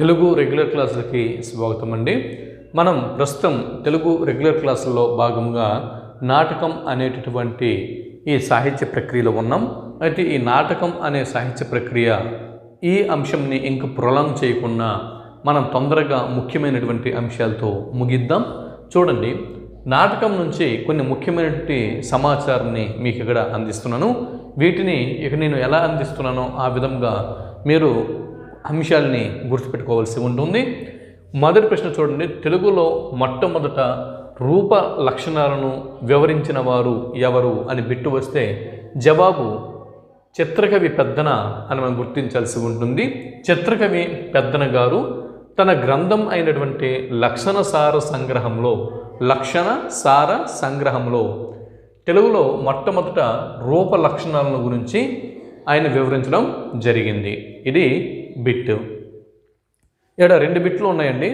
Telugu regular క్లాసులకి స్వాగతం అండి. మనం ప్రస్తుతం తెలుగు రెగ్యులర్ క్లాసుల్లో భాగంగా నాటకం అనేటటువంటి ఈ సాహిత్య ప్రక్రియలో ఉన్నాం. అయితే ఈ నాటకం అనే సాహిత్య ప్రక్రియ ఈ అంశంని ఇంక ప్రొలాంగ్ చేయకుండా మనం తొందరగా ముఖ్యమైనటువంటి అంశాలతో ముగిద్దాం. చూడండి, నాటకం నుంచి కొన్ని ముఖ్యమైనటువంటి సమాచారాన్ని మీకు ఇక్కడ అందిస్తున్నాను. వీటిని ఇక నేను ఎలా అందిస్తున్నానో ఆ విధంగా మీరు అంశాలని గుర్తుపెట్టుకోవాల్సి ఉంటుంది. మొదటి ప్రశ్న చూడండి, తెలుగులో మొట్టమొదట రూప లక్షణాలను వివరించిన వారు ఎవరు అని బిట్టు వస్తే జవాబు చిత్రకవి పెద్దన అని మనం గుర్తించాల్సి ఉంటుంది. చిత్రకవి పెద్దన గారు తన గ్రంథం అయినటువంటి లక్షణ సార సంగ్రహంలో తెలుగులో మొట్టమొదట రూప లక్షణాలను గురించి ఆయన వివరించడం జరిగింది. ఇది బిట్. ఇక్కడ 2 బిట్లు ఉన్నాయండి.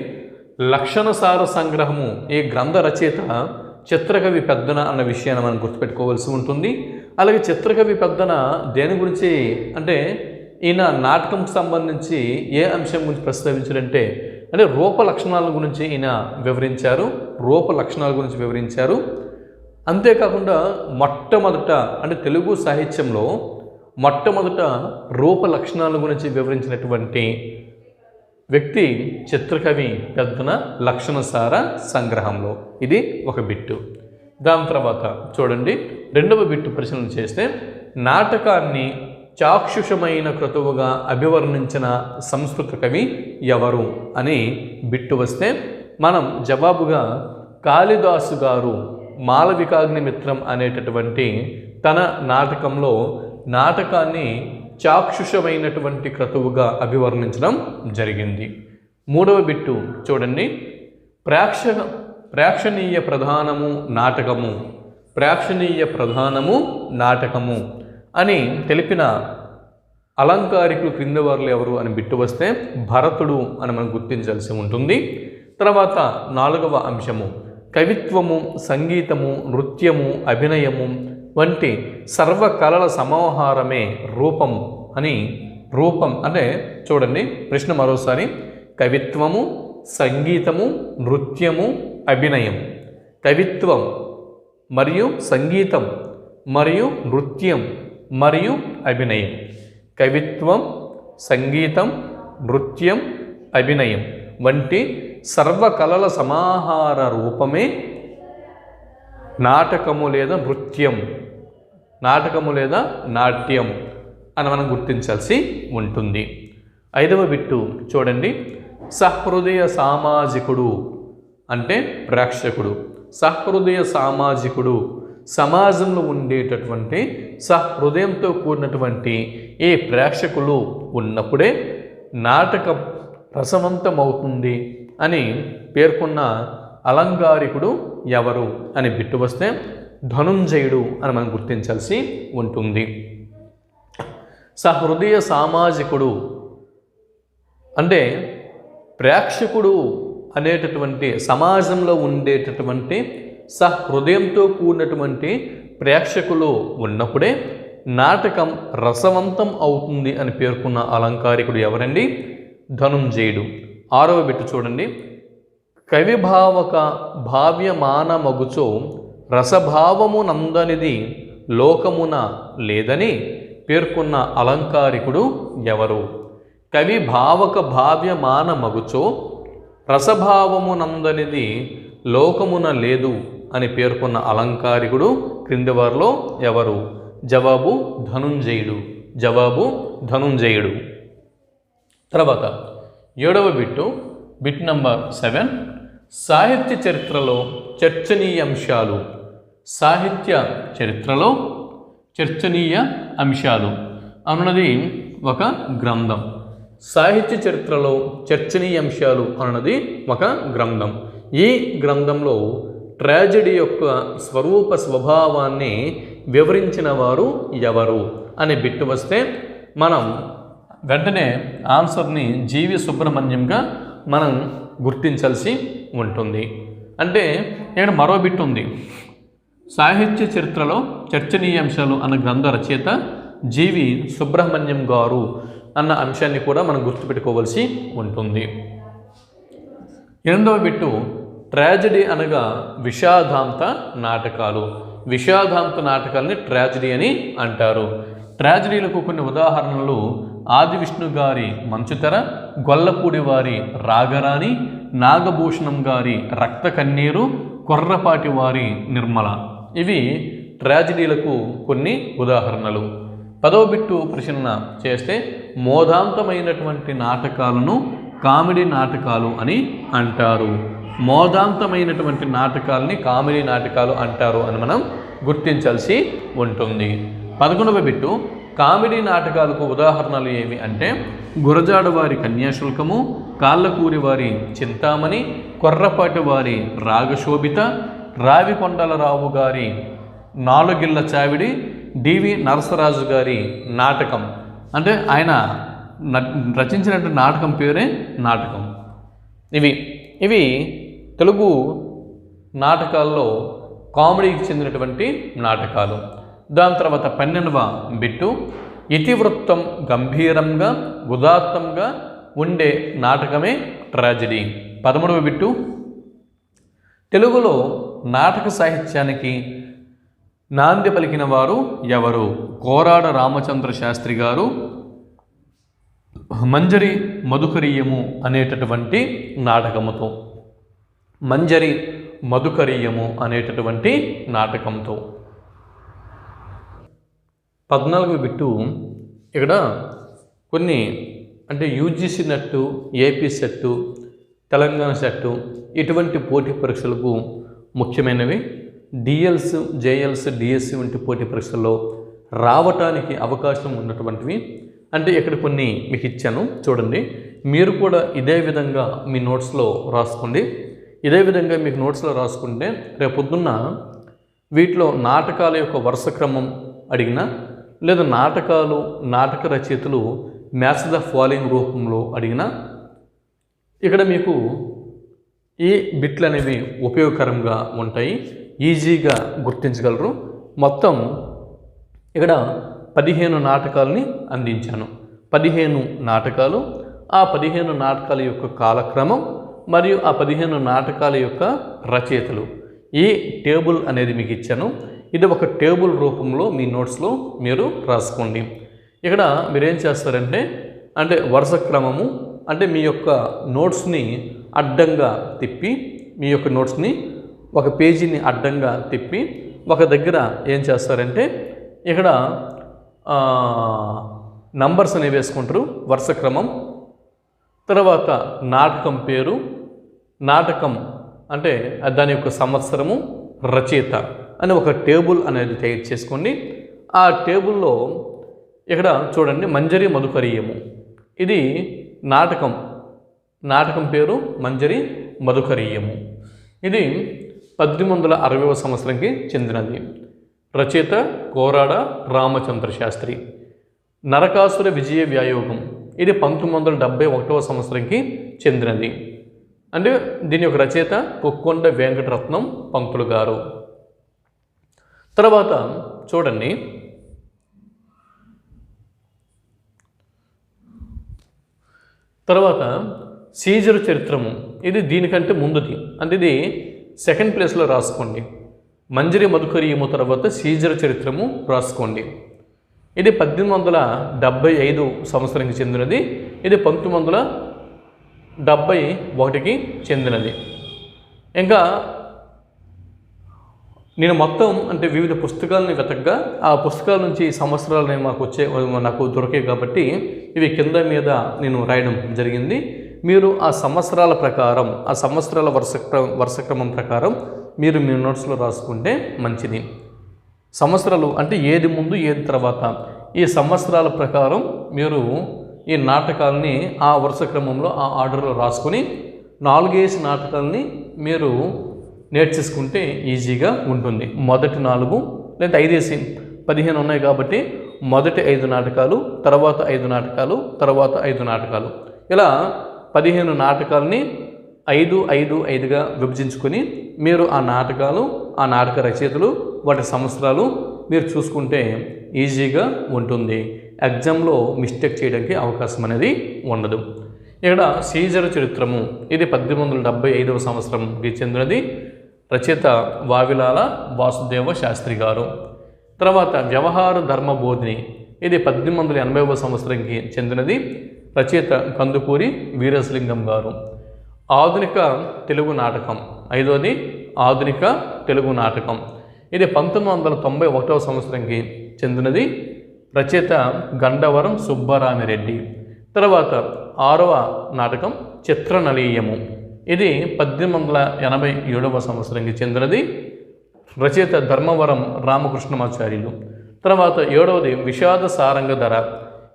లక్షణ సార సంగ్రహము ఈ గ్రంథ రచయిత చిత్రకవి పెద్దన అన్న విషయాన్ని మనం గుర్తుపెట్టుకోవాల్సి ఉంటుంది. అలాగే చిత్రకవి పెద్దన దేని గురించి అంటే ఈయన నాటకంకి సంబంధించి ఏ అంశం గురించి ప్రస్తావించారంటే రూప లక్షణాల గురించి ఈయన వివరించారు. రూప లక్షణాల గురించి వివరించారు. అంతేకాకుండా మొట్టమొదట తెలుగు సాహిత్యంలో మొట్టమొదట రూప లక్షణాల గురించి వివరించినటువంటి వ్యక్తి చిత్రకవి పెద్దన లక్షణ సార సంగ్రహంలో. ఇది ఒక బిట్టు. దాని తర్వాత చూడండి, 2వ బిట్టు పరిశీలన చేస్తే నాటకాన్ని చాక్షుషమైన క్రతువుగా అభివర్ణించిన సంస్కృత కవి ఎవరు అని బిట్టు వస్తే మనం జవాబుగా కాళిదాసు గారు మాళవికాగ్నిమిత్రం అనేటటువంటి తన నాటకంలో నాటకాన్ని చాక్షుషమైనటువంటి క్రతువుగా అభివర్ణించడం జరిగింది. 3వ బిట్టు చూడండి, ప్రేక్షణీయ ప్రధానము నాటకము అని తెలిపిన అలంకారికులు క్రింది వారు ఎవరు అని బిట్టు వస్తే భరతుడు అని మనం గుర్తించాల్సి ఉంటుంది. తర్వాత 4వ అంశము కవిత్వము, సంగీతము, నృత్యము, అభినయము వంటి సర్వకళల సమాహారమే రూపం అని. రూపం అంటే చూడండి ప్రశ్న మరోసారి, కవిత్వము, సంగీతము, నృత్యము, అభినయం. కవిత్వం మరియు సంగీతం మరియు నృత్యం మరియు అభినయం. కవిత్వం, సంగీతం, నృత్యం, అభినయం వంటి సర్వకళల సమాహార రూపమే నాటకము లేదా నృత్యం, నాటకము లేదా నాట్యం అని మనం గుర్తించాల్సి ఉంటుంది. 5వ బిట్టు చూడండి, సహృదయ సామాజికుడు అంటే ప్రేక్షకుడు. సహృదయ సామాజికుడు సమాజంలో ఉండేటటువంటి సహృదయంతో కూడినటువంటి ఈ ప్రేక్షకులు ఉన్నప్పుడే నాటకం రసవంతమవుతుంది అని పేర్కొన్న అలంకారికుడు ఎవరు అని బిట్టు వస్తే ధనుంజయుడు అని మనం గుర్తించాల్సి ఉంటుంది. సహృదయ సామాజికుడు అంటే ప్రేక్షకుడు అనేటటువంటి సమాజంలో ఉండేటటువంటి సహృదయంతో కూడినటువంటి ప్రేక్షకులు ఉన్నప్పుడే నాటకం రసవంతం అవుతుంది అని పేర్కొన్న అలంకారికుడు ఎవరండి? ధనుంజయుడు. 6వ బిట్టు చూడండి, కవిభావక భావ్యమానమగుచో రసభావము నందనిది లోకమున లేదని పేర్కొన్న అలంకారికుడు ఎవరు? కవి భావక భావ్యమానమగుచో రసభావము నందనిది లోకమున లేదు అని పేర్కొన్న అలంకారికుడు క్రింది వారిలో ఎవరు? జవాబు ధనుంజయుడు. జవాబు ధనుంజయుడు. తర్వాత 7వ బిట్టు, బిట్ నంబర్ 7, సాహిత్య చరిత్రలో చర్చనీయ అంశాలు. సాహిత్య చరిత్రలో చర్చనీయ అంశాలు అన్నది ఒక గ్రంథం. సాహిత్య చరిత్రలో చర్చనీయ అంశాలు అన్నది ఒక గ్రంథం. ఈ గ్రంథంలో ట్రాజెడీ యొక్క స్వరూప స్వభావాన్ని వివరించిన వారు ఎవరు అని బిట్టు వస్తే మనం వెంటనే ఆన్సర్ని జీవి సుబ్రహ్మణ్యంగా మనం గుర్తించాల్సి ఉంటుంది. అంటే ఇక్కడ మరో బిట్ ఉంది, సాహిత్య చరిత్రలో చర్చనీయాంశాలు అన్న గ్రంథ రచయిత జీవి సుబ్రహ్మణ్యం గారు అన్న అంశాన్ని కూడా మనం గుర్తుపెట్టుకోవాల్సి ఉంటుంది. 8వ బిట్టు ట్రాజడీ అనగా విషాదాంత నాటకాలు. విషాదాంత నాటకాలని ట్రాజడీ అని అంటారు. ట్రాజడీలకు కొన్ని ఉదాహరణలు ఆది విష్ణు గారి మంచుతెర, గొల్లపూడి వారి రాగరాణి, నాగభూషణం గారి రక్త కన్నీరు, కొర్రపాటి వారి నిర్మల. ఇవి ట్రాజడీలకు కొన్ని ఉదాహరణలు. 10వ బిట్టు ప్రశ్న చేస్తే మోదాంతమైనటువంటి నాటకాలను కామెడీ నాటకాలు అని అంటారు. మోదాంతమైనటువంటి నాటకాలని కామెడీ నాటకాలు అంటారు అని మనం గుర్తించాల్సి ఉంటుంది. 11వ బిట్టు కామెడీ నాటకాలకు ఉదాహరణలు ఏవి అంటే గురజాడ వారి కన్యాశుల్కము, కాళ్ళకూరి వారి చింతామణి, కొర్రపాటి వారి రాగశోభిత, రావికొండలరావు గారి నాలుగిళ్ళ చావిడి, డివి నరసరాజు గారి నాటకం. అంటే ఆయన రచించినటువంటి నాటకం పేరే నాటకం. ఇవి తెలుగు నాటకాల్లో కామెడీకి చెందినటువంటి నాటకాలు. దాని తర్వాత 12వ బిట్టు ఇతివృత్తం గంభీరంగా ఉదాత్తంగా ఉండే నాటకమే ట్రాజడీ. 13వ బిట్టు తెలుగులో నాటక సాహిత్యానికి నాంది పలికిన వారు ఎవరు? కోరాడ రామచంద్ర శాస్త్రి గారు మంజరి మధుకరీయము అనేటటువంటి నాటకముతో, మంజరి మధుకరీయము అనేటటువంటి నాటకంతో. 14వ బిట్టు ఇక్కడ కొన్ని అంటే UGC net, AP set, Telangana set ఇటువంటి పోటీ పరీక్షలకు ముఖ్యమైనవి. డిఎల్స్, జేఎల్స్, డిఎస్సి వంటి పోటీ పరీక్షల్లో రావటానికి అవకాశం ఉన్నటువంటివి. అంటే ఇక్కడ కొన్ని మీకు ఇచ్చాను చూడండి. మీరు కూడా ఇదే విధంగా మీ నోట్స్లో రాసుకోండి. ఇదే విధంగా మీకు నోట్స్లో రాసుకుంటే రేపు పొద్దున్న వీటిలో నాటకాల యొక్క వరుస క్రమం అడిగినా, లేదా నాటకాలు నాటక రచయితలు మ్యాచ్ ద ఫాలోయింగ్ రూపంలో అడిగినా ఇక్కడ మీకు ఈ బిట్లు అనేవి ఉపయోగకరంగా ఉంటాయి, ఈజీగా గుర్తించగలరు. మొత్తం ఇక్కడ 15 నాటకాలని అందించాను. 15 నాటకాలు, ఆ 15 నాటకాల యొక్క కాలక్రమం మరియు ఆ 15 నాటకాల యొక్క రచయితలు, ఈ టేబుల్ అనేది మీకు ఇచ్చాను. ఇది ఒక టేబుల్ రూపంలో మీ నోట్స్లో మీరు రాసుకోండి. ఇక్కడ మీరేం చేస్తారంటే అంటే వరుస క్రమము అంటే మీ యొక్క నోట్స్ని అడ్డంగా తిప్పి, మీ యొక్క నోట్స్ని ఒక పేజీని అడ్డంగా తిప్పి ఒక దగ్గర ఏం చేస్తారంటే ఇక్కడ నంబర్స్ అనేవి వేసుకుంటారు, వరుస క్రమం. తర్వాత నాటకం పేరు, నాటకం అంటే దాని యొక్క సంవత్సరము, రచయిత అని ఒక టేబుల్ అనేది తయారు చేసుకోండి. ఆ టేబుల్లో ఇక్కడ చూడండి మంజరి మధుకరీయము, ఇది నాటకం, నాటకం పేరు మంజరి మధుకరీయము. ఇది 1860వ సంవత్సరంకి చెందినది. రచయిత కోరాడ రామచంద్ర శాస్త్రి. నరకాసుర విజయ వ్యాయోగం, ఇది 1971వ సంవత్సరంకి చెందినది. అంటే దీని యొక్క రచయిత కొక్కొండ వెంకటరత్నం పంతులు గారు. తర్వాత చూడండి తర్వాత సీజరు చరిత్రము, ఇది దీనికంటే ముందుది, అంటే ఇది సెకండ్ ప్లేస్లో రాసుకోండి. మంజరి మధుకరీయము తర్వాత సీజరు చరిత్రము రాసుకోండి. ఇది 1875 సంవత్సరానికి చెందినది, ఇది 1971కి చెందినది. ఇంకా నేను మొత్తం అంటే వివిధ పుస్తకాలని వెతకగా ఆ పుస్తకాల నుంచి సంవత్సరాలు నాకు దొరికాయి కాబట్టి ఇవి కింద మీద నేను రాయడం జరిగింది. మీరు ఆ సంవత్సరాల ప్రకారం, ఆ సంవత్సరాల వరుస క్రమం ప్రకారం మీరు మీ నోట్స్లో రాసుకుంటే మంచిది. సంవత్సరాలు అంటే ఏది ముందు ఏది తర్వాత, ఈ సంవత్సరాల ప్రకారం మీరు ఈ నాటకాలని ఆ వరుస క్రమంలో ఆ ఆర్డర్లో రాసుకొని 4 నాటకాలని మీరు నేర్చేసుకుంటే ఈజీగా ఉంటుంది. మొదటి 4 లేదా 5 15 ఉన్నాయి కాబట్టి మొదటి 5 నాటకాలు, తర్వాత 5 నాటకాలు, తర్వాత 5 నాటకాలు, ఇలా 15 నాటకాలని 5గా విభజించుకొని మీరు ఆ నాటకాలు, ఆ నాటక రచయితలు, వాటి సంవత్సరాలు మీరు చూసుకుంటే ఈజీగా ఉంటుంది. ఎగ్జామ్లో మిస్టేక్ చేయడానికి అవకాశం అనేది ఉండదు. ఇక్కడ సీజర్ చరిత్రము ఇది 1875 సంవత్సరంకి చెందినది. రచయిత వావిలాల వాసుదేవ శాస్త్రి గారు. తర్వాత వ్యవహార ధర్మబోధిని ఇది 1880 సంవత్సరంకి చెందినది. రచయిత కందుకూరి వీరేశలింగం గారు. ఆధునిక తెలుగు నాటకం ఐదోది ఆధునిక తెలుగు నాటకం ఇది 1991 సంవత్సరంకి చెందినది. రచయిత గండవరం సుబ్బరామిరెడ్డి. తర్వాత 6వ నాటకం చిత్రనలీయము ఇది 1887 సంవత్సరంకి చెందినది. రచయిత ధర్మవరం రామకృష్ణమాచార్యులు. తర్వాత 7వది విషాద సారంగధర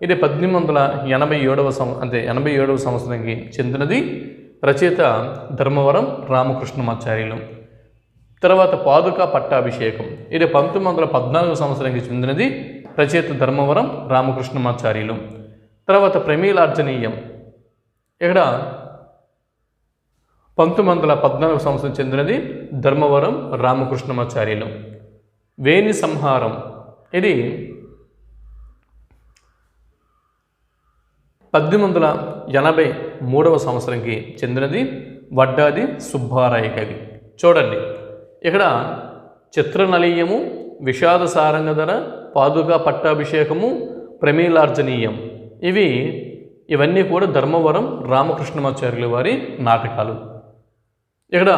ఇది 1887 సంవత్సరంకి చెందినది. రచయిత ధర్మవరం రామకృష్ణమాచార్యులు. తర్వాత పాదుకా పట్టాభిషేకం ఇది 1914 సంవత్సరానికి చెందినది. రచయిత ధర్మవరం రామకృష్ణమాచార్యులు. తర్వాత ప్రమీలార్జనీయం ఇక్కడ 1914 సంవత్సరం చెందినది. ధర్మవరం రామకృష్ణమాచార్యులు. వేణి సంహారం ఇది 1883 సంవత్సరంకి చెందినది. వడ్డాది సుబ్బారాయ కవి. చూడండి ఇక్కడ చిత్రనలీయము, విషాద సారంగధర, పాదుకా పట్టాభిషేకము, ప్రమీలార్జనీయం ఇవన్నీ కూడా ధర్మవరం రామకృష్ణమాచార్యుల వారి నాటకాలు. ఇక్కడ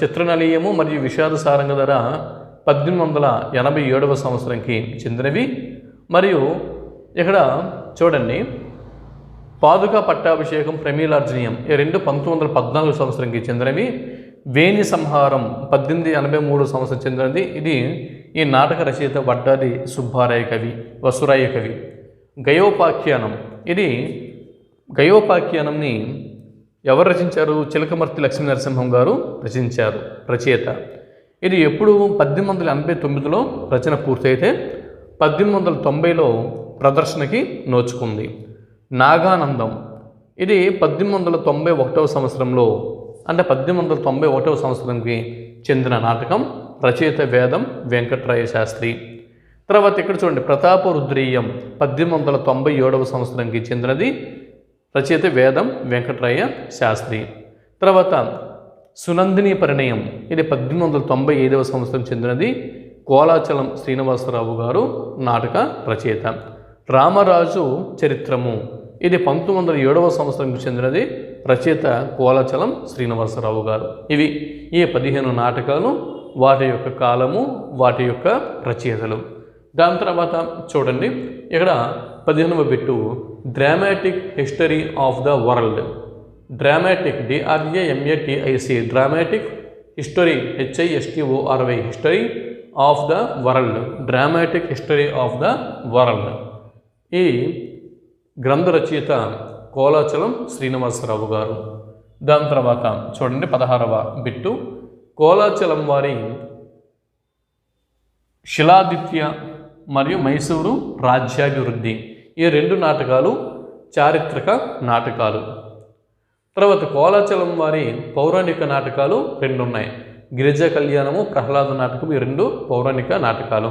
చిత్రనలీయము మరియు విషాద సారంగధర 1887 సంవత్సరంకి చెందినవి. మరియు ఇక్కడ చూడండి పాదుకా పట్టాభిషేకం, ప్రమీలార్జనీయం ఈ రెండు 1914 సంవత్సరంకి చెందినవి. వేణి సంహారం 1883 సంవత్సరం చెందినది. ఇది ఈ నాటక రచయిత వడ్డాది సుబ్బారాయ కవి, వసురాయ కవి. గయోపాఖ్యానం ఇది గయోపాఖ్యానంని ఎవరు రచించారు? చిలకమర్తి లక్ష్మీ నరసింహం గారు రచించారు, రచయిత. ఇది ఎప్పుడు 1889లో రచన పూర్తయితే 1890లో ప్రదర్శనకి నోచుకుంది. నాగానందం ఇది 1891 సంవత్సరంలో అంటే 1891 సంవత్సరంకి చెందిన నాటకం. రచయిత వేదం వెంకట్రాయ శాస్త్రి. తర్వాత ఇక్కడ చూడండి ప్రతాపరుద్రీయం 1897 సంవత్సరంకి చెందినది. రచయిత వేదం వెంకట్రాయ శాస్త్రి. తర్వాత సునందిని పరిణయం ఇది 1895 సంవత్సరం చెందినది. కోలాచలం శ్రీనివాసరావు గారు నాటక రచయిత. రామరాజు చరిత్రము ఇది 1907 సంవత్సరంకి చెందినది. రచయిత కోలాచలం శ్రీనివాసరావు గారు. ఇవి ఈ 15 నాటకాలు, వాటి యొక్క కాలము, వాటి యొక్క రచయితలు. దాని తర్వాత చూడండి ఇక్కడ 15వ bit dramatic history of the world. Dramatic DRAMATIC dramatic history HISTORY history of the world. Dramatic history of the world. ఈ గ్రంథ రచయిత కోలాచలం శ్రీనివాసరావు గారు. దాని తర్వాత చూడండి 16వ బిట్టు కోలాచలం వారి శిలాదిత్య మరియు మైసూరు రాజ్యాభివృద్ధి. ఈ రెండు నాటకాలు చారిత్రక నాటకాలు. తర్వాత కోలాచలం వారి పౌరాణిక నాటకాలు 2 ఉన్నాయి. గిరిజా కళ్యాణము, ప్రహ్లాద నాటకం ఈ 2 పౌరాణిక నాటకాలు.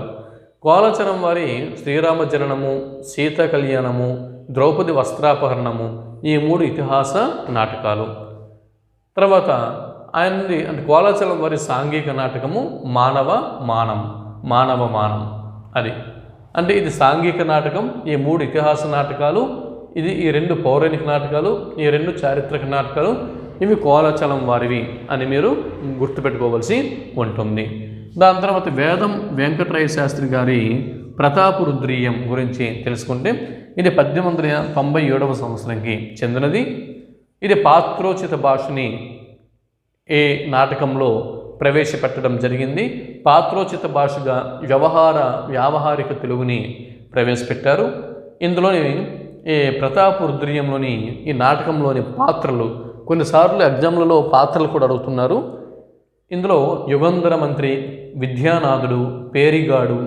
కోలాచలం వారి శ్రీరామ జననము, సీతా కళ్యాణము, ద్రౌపది వస్త్రాపహరణము ఈ 3 ఇతిహాస నాటకాలు. తర్వాత ఆయనది అంటే కోలాచలం వారి సాంఘిక నాటకము మానవ మానం అది అంటే ఇది సాంఘిక నాటకం. ఈ 3 ఇతిహాస నాటకాలు, ఇది ఈ 2 పౌరాణిక నాటకాలు, ఈ 2 చారిత్రక నాటకాలు. ఇవి కోలాచలం వారివి అని మీరు గుర్తుపెట్టుకోవాల్సి ఉంటుంది. దాని తర్వాత వేదం వెంకట్రాయ శాస్త్రి గారి ప్రతాపరుద్రీయం గురించి తెలుసుకుంటే ఇది 1897 సంవత్సరంకి చెందినది. ఇది పాత్రోచిత భాషని ఏ నాటకంలో ప్రవేశపెట్టడం జరిగింది. పాత్రోచిత భాషగా వ్యావహారిక తెలుగుని ప్రవేశపెట్టారు. ఇందులోని ఈ ప్రతాపరుద్రీయంలోని ఈ నాటకంలోని పాత్రలు కొన్నిసార్లు ఎగ్జామ్లలో పాత్రలు కూడా అడుగుతున్నారు. ఇందులో యుగంధర మంత్రి, విద్యానాథుడు, పేరిగాడు,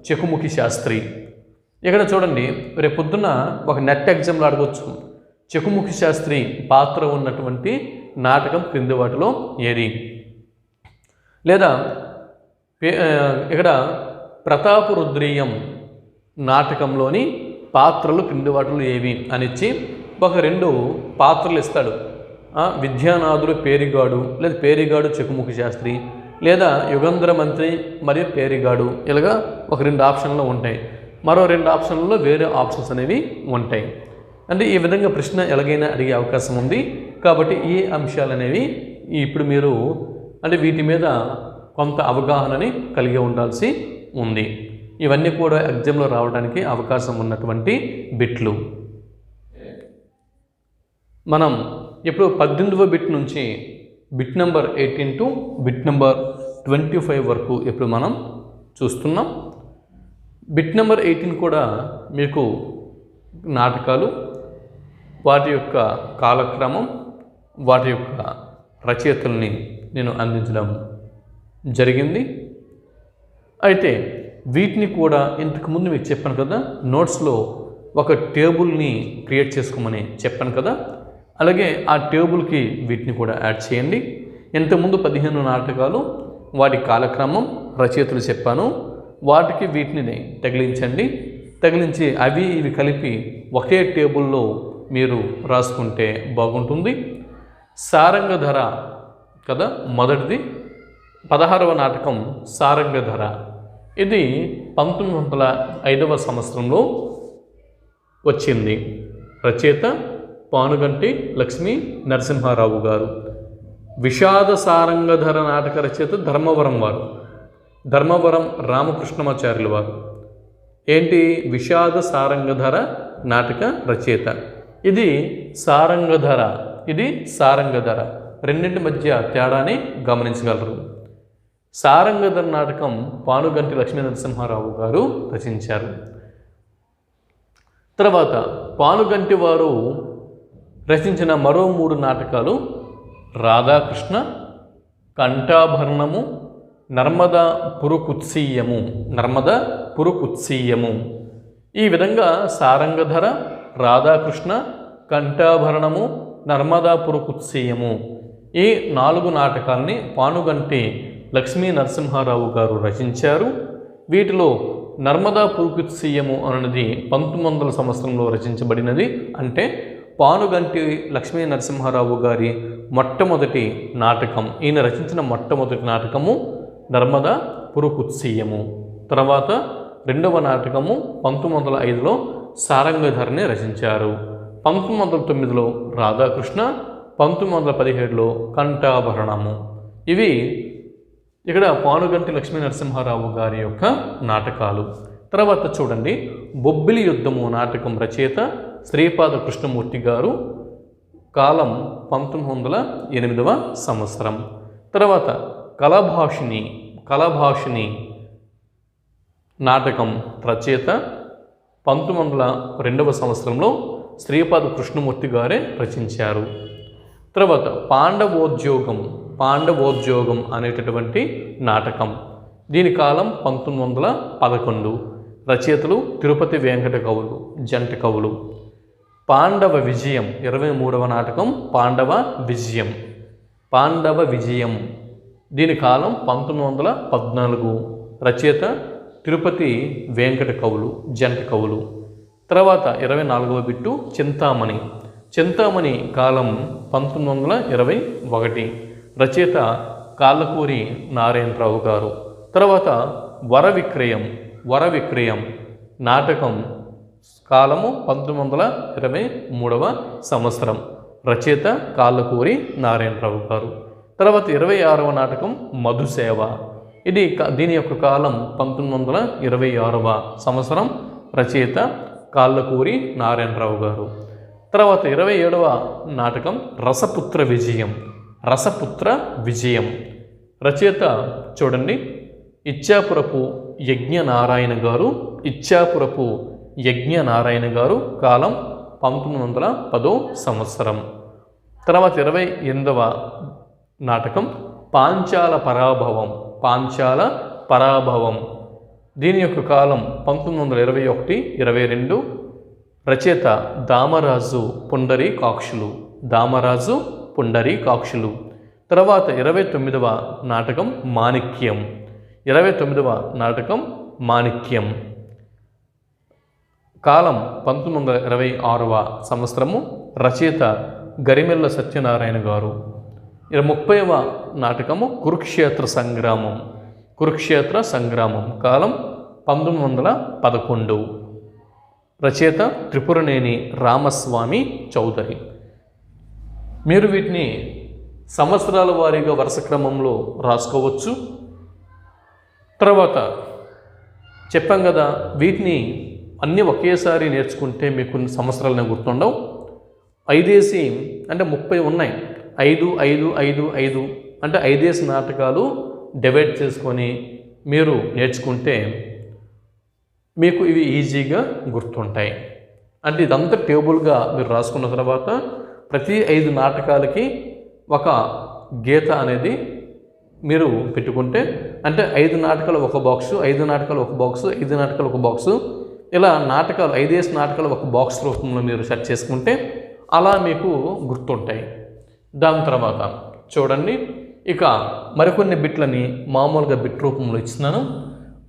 చెకుముకి శాస్త్రి. ఇక్కడ చూడండి రేపు పొద్దున్న ఒక నెట్ ఎగ్జామ్లో అడగొచ్చు చెకుముకి శాస్త్రి పాత్ర ఉన్నటువంటి నాటకం క్రింది వాటిలో ఏది? లేదా ఇక్కడ ప్రతాపరుద్రీయం నాటకంలోని పాత్రలు క్రింది వాటిలో ఏవి అని ఇచ్చి ఒక 2 పాత్రలు ఇస్తాడు. విద్యానాథుడు పేరిగాడు, లేదా పేరిగాడు చెకుముఖి శాస్త్రి, లేదా యుగంధర మంత్రి మరియు పేరిగాడు, ఇలాగా ఒక 2 ఆప్షన్లు ఉంటాయి. మరో 2 ఆప్షన్లలో వేరే ఆప్షన్స్ అనేవి ఉంటాయి. అంటే ఈ విధంగా ప్రశ్న ఎలాగైనా అడిగే అవకాశం ఉంది. కాబట్టి ఈ అంశాలు అనేవి ఇప్పుడు మీరు అంటే వీటి మీద కొంత అవగాహనని కలిగి ఉండాల్సి ఉంది. ఇవన్నీ కూడా ఎగ్జామ్లో రావడానికి అవకాశం ఉన్నటువంటి బిట్లు. మనం ఇప్పుడు 18వ బిట్ నుంచి bit number 18 to bit number 25 వరకు ఇప్పుడు మనం చూస్తున్నాం. బిట్ నెంబర్ 18 కూడా మీకు నాటకాలు, వాటి యొక్క కాలక్రమం, వాటి యొక్క రచయితల్ని నేను అందించడం జరిగింది. అయితే వీటిని కూడా ఇంతకుముందు మీకు చెప్పాను కదా, నోట్స్లో ఒక టేబుల్ని క్రియేట్ చేసుకోమని చెప్పాను కదా, అలాగే ఆ టేబుల్కి వీటిని కూడా యాడ్ చేయండి. ఇంతకుముందు 15 నాటకాలు, వాటి కాలక్రమం, రచయితలు చెప్పాను, వాటికి వీటిని తగిలించి అవి ఇవి కలిపి ఒకే టేబుల్లో మీరు రాసుకుంటే బాగుంటుంది. సారంగధర కదా మొదటిది, 16వ నాటకం సారంగధర. ఇది 1905వ సంవత్సరంలో వచ్చింది. రచయిత పానుగంటి లక్ష్మీ నరసింహారావు గారు. విషాద సారంగధర నాటక రచయిత ధర్మవరం వారు, ధర్మవరం రామకృష్ణమాచార్యుల వారు. ఏంటి? విషాద సారంగధర నాటక రచయిత. ఇది సారంగధర, ఇది సారంగధర, రెండింటి మధ్య తేడాని గమనించగలరు. సారంగధర నాటకం పానుగంటి లక్ష్మీ నరసింహారావు గారు రచించారు. తర్వాత పానుగంటి వారు రచించిన మరో 3 నాటకాలు రాధాకృష్ణ, కంఠాభరణము, నర్మదా పురుకుత్సీయము. ఈ విధంగా సారంగధర, రాధాకృష్ణ, కంఠాభరణము, నర్మదా పురుకుత్సీయము, ఈ 4 నాటకాల్ని పానుగంటి లక్ష్మీ నరసింహారావు గారు రచించారు. వీటిలో నర్మదా పురుకుత్సీయము అనేది 1900 సంవత్సరంలో రచించబడినది. అంటే పానుగంటి లక్ష్మీ నరసింహారావు గారి మొట్టమొదటి నాటకం, ఈయన రచించిన మొట్టమొదటి నాటకము నర్మదా పురుకుత్సీయము. తర్వాత 2వ నాటకము 1905లో సారంగధరని రచించారు. 1909లో రాధాకృష్ణ, 1917లో కంఠాభరణము. ఇవి ఇక్కడ పానుగంటి లక్ష్మీ నరసింహారావు గారి యొక్క నాటకాలు. తర్వాత చూడండి, బొబ్బిలి యుద్ధము నాటకం రచయిత శ్రీపాద కృష్ణమూర్తి గారు, కాలం 1908వ సంవత్సరం. తర్వాత కళభాషిణి నాటకం రచయిత 1902వ సంవత్సరంలో శ్రీపాద కృష్ణమూర్తి గారే రచించారు. తర్వాత పాండవోద్యోగం అనేటటువంటి నాటకం, దీని కాలం 1911. రచయితలు తిరుపతి వెంకట కవులు, జంట కవులు. పాండవ విజయం 23వ నాటకం పాండవ విజయం, దీని కాలం 1914. రచయిత తిరుపతి వెంకట కవులు, జంట కవులు. తర్వాత 24వ బిట్టు చింతామణి కాలం 1921. రచయిత కాళ్ళకూరి నారాయణరావు గారు. తర్వాత వరవిక్రయం నాటకం కాలము 1923వ సంవత్సరం. రచయిత కాళ్ళకూరి నారాయణరావు గారు. తర్వాత 26వ నాటకం మధుసేవ. దీని యొక్క కాలం 1926వ సంవత్సరం. రచయిత కాళ్ళకూరి నారాయణరావు గారు. తర్వాత 27వ నాటకం రసపుత్ర విజయం. రచయిత చూడండి, ఇచ్చాపురపు యజ్ఞనారాయణ గారు, కాలం 1910వ సంవత్సరం. తర్వాత 28వ నాటకం పాంచాల పరాభవం. దీని యొక్క కాలం 1921-22. రచయిత దామరాజు పుండరీకాక్షులు. తర్వాత 29వ నాటకం మాణిక్యం. కాలం 1926వ సంవత్సరము, రచయిత గరిమెళ్ళ సత్యనారాయణ గారు. 30వ నాటకము కురుక్షేత్ర సంగ్రామం. కురుక్షేత్ర సంగ్రామం కాలం 1911, రచయిత త్రిపురనేని రామస్వామి చౌదరి. మీరు వీటిని సంవత్సరాల వారీగా వరుస క్రమంలో రాసుకోవచ్చు. తర్వాత చెప్పాం కదా, వీటిని అన్నీ ఒకేసారి నేర్చుకుంటే మీకు కొన్ని సంవత్సరాలనే గుర్తుండవు. 5 అంటే 30 ఉన్నాయి. 5 5 5 5 అంటే 5 నాటకాలు డివైడ్ చేసుకొని మీరు నేర్చుకుంటే మీకు ఇవి ఈజీగా గుర్తుంటాయి. అంటే ఇదంతా టేబుల్గా మీరు రాసుకున్న తర్వాత ప్రతి 5 నాటకాలకి ఒక గీత అనేది మీరు పెట్టుకుంటే, అంటే 5 నాటకాలు ఒక బాక్సు, 5 నాటకాలు ఒక బాక్సు, 5 నాటకాలు ఒక బాక్సు, ఇలా నాటకాలు 5 నాటకాలు ఒక బాక్స్ రూపంలో మీరు సెట్ చేసుకుంటే అలా మీకు గుర్తుంటాయి. దాని తర్వాత చూడండి, ఇక మరికొన్ని బిట్లని మామూలుగా బిట్ రూపంలో ఇస్తున్నాను.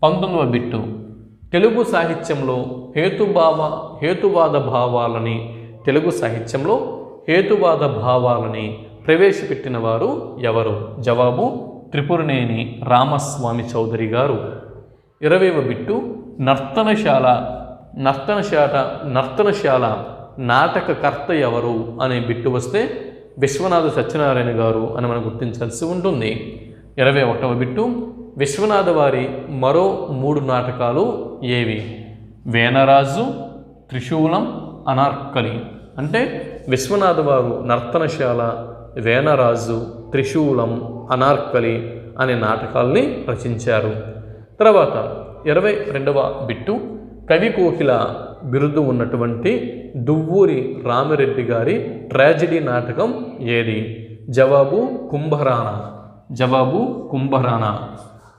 19వ బిట్టు, తెలుగు సాహిత్యంలో హేతువాద భావాలని తెలుగు సాహిత్యంలో హేతువాద భావాలని ప్రవేశపెట్టిన వారు ఎవరు? జవాబు త్రిపురనేని రామస్వామి చౌదరి గారు. 20వ బిట్టు, నర్తనశాల నాటకకర్త ఎవరు అనే బిట్టు వస్తే విశ్వనాథ సత్యనారాయణ గారు అని మనం గుర్తించాల్సి ఉంటుంది. 21వ బిట్టు, విశ్వనాథ వారి మరో 3 నాటకాలు ఏవి? వేనరాజు, త్రిశూలం, అనార్కలి. అంటే విశ్వనాథ వారు నర్తనశాల, వేనరాజు, త్రిశూలం, అనార్కలి అనే నాటకాల్ని రచించారు. తర్వాత 22వ బిట్టు, కవి కోకిల బిరుదు ఉన్నటువంటి దువ్వూరి రామిరెడ్డి గారి ట్రాజెడీ నాటకం ఏది? జవాబు కుంభరాణ.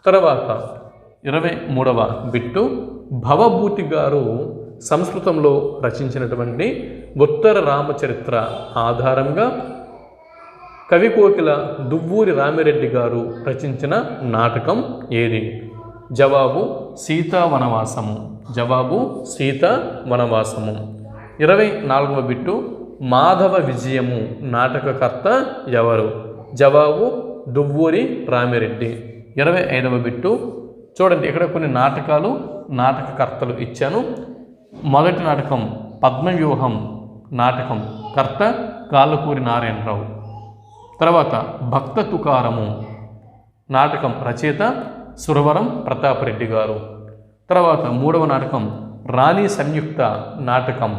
తర్వాత 23వ బిట్టు, భవభూతి గారు సంస్కృతంలో రచించినటువంటి ఉత్తర రామచరిత్ర ఆధారంగా కవి కోకిల దువ్వూరి రామిరెడ్డి గారు రచించిన నాటకం ఏది? జవాబు సీతావనవాసము. 24వ బిట్టు, మాధవ విజయము నాటకకర్త ఎవరు? జవాబు దువ్వూరి రామిరెడ్డి. 25వ బిట్టు, చూడండి ఇక్కడ కొన్ని నాటకకర్తలు ఇచ్చాను. మొదటి నాటకం పద్మవ్యూహం నాటకం కర్త కాళ్ళకూరి నారాయణరావు. తర్వాత భక్త తుకారము నాటకం రచయిత సురవరం ప్రతాపరెడ్డి గారు. తర్వాత 3వ నాటకం రాణి సంయుక్త నాటకం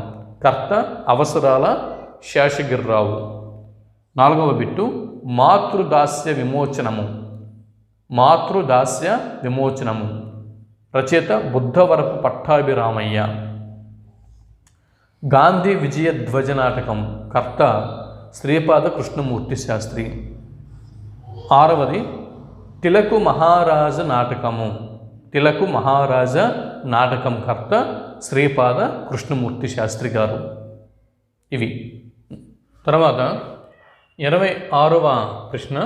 కర్త అవసరాల శేషగిరిరావు. 4వ బిట్టు, మాతృదాస్య విమోచనము రచయిత బుద్ధవరపు పట్టాభిరామయ్య. గాంధీ విజయధ్వజ నాటకం కర్త శ్రీపాద కృష్ణమూర్తి శాస్త్రి. 6వది తిలకు మహారాజ నాటకం కర్త శ్రీపాద కృష్ణమూర్తి శాస్త్రి గారు. ఇవి. తర్వాత 26వ ప్రశ్న,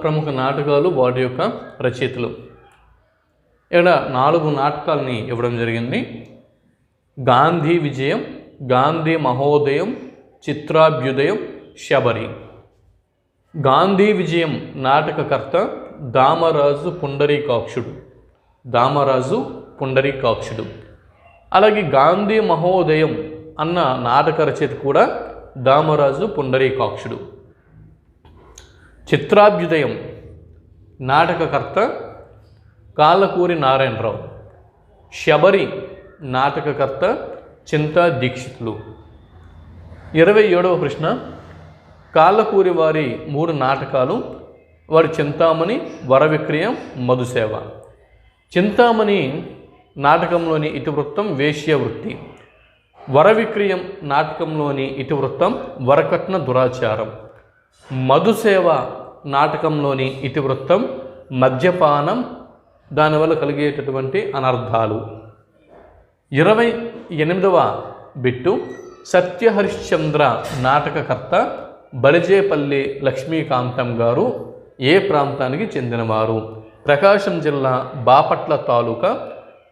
ప్రముఖ నాటకాలు వాటి యొక్క రచయితలు. ఇక్కడ 4 నాటకాలని ఇవ్వడం జరిగింది. గాంధీ విజయం, గాంధీ మహోదయం, చిత్రాభ్యుదయం, శబరి. గాంధీ విజయం నాటకకర్త దామరాజు పుండరీకాక్షుడు. అలాగే గాంధీ మహోదయం అన్న నాటక రచయిత కూడా దామరాజు పుండరీకాక్షుడు. చిత్రాభ్యుదయం నాటకకర్త కాళ్ళకూరి నారాయణరావు. శబరి నాటకకర్త చింతా దీక్షితులు. 27వ ప్రశ్న, కాళ్ళకూరి వారి 3 నాటకాలు. వారి చింతామణి, వరవిక్రయం, మధుసేవ. చింతామణి నాటకంలోని ఇతివృత్తం వేశ్యవృత్తి. వరవిక్రయం నాటకంలోని ఇతివృత్తం వరకట్న దురాచారం. మధుసేవ నాటకంలోని ఇతివృత్తం మద్యపానం, దానివల్ల కలిగేటటువంటి అనర్థాలు. 28వ బిట్టు, సత్యహరిశ్చంద్ర నాటకకర్త బలిజేపల్లి లక్ష్మీకాంతం గారు ఏ ప్రాంతానికి చెందినవారు? ప్రకాశం జిల్లా బాపట్ల తాలూకా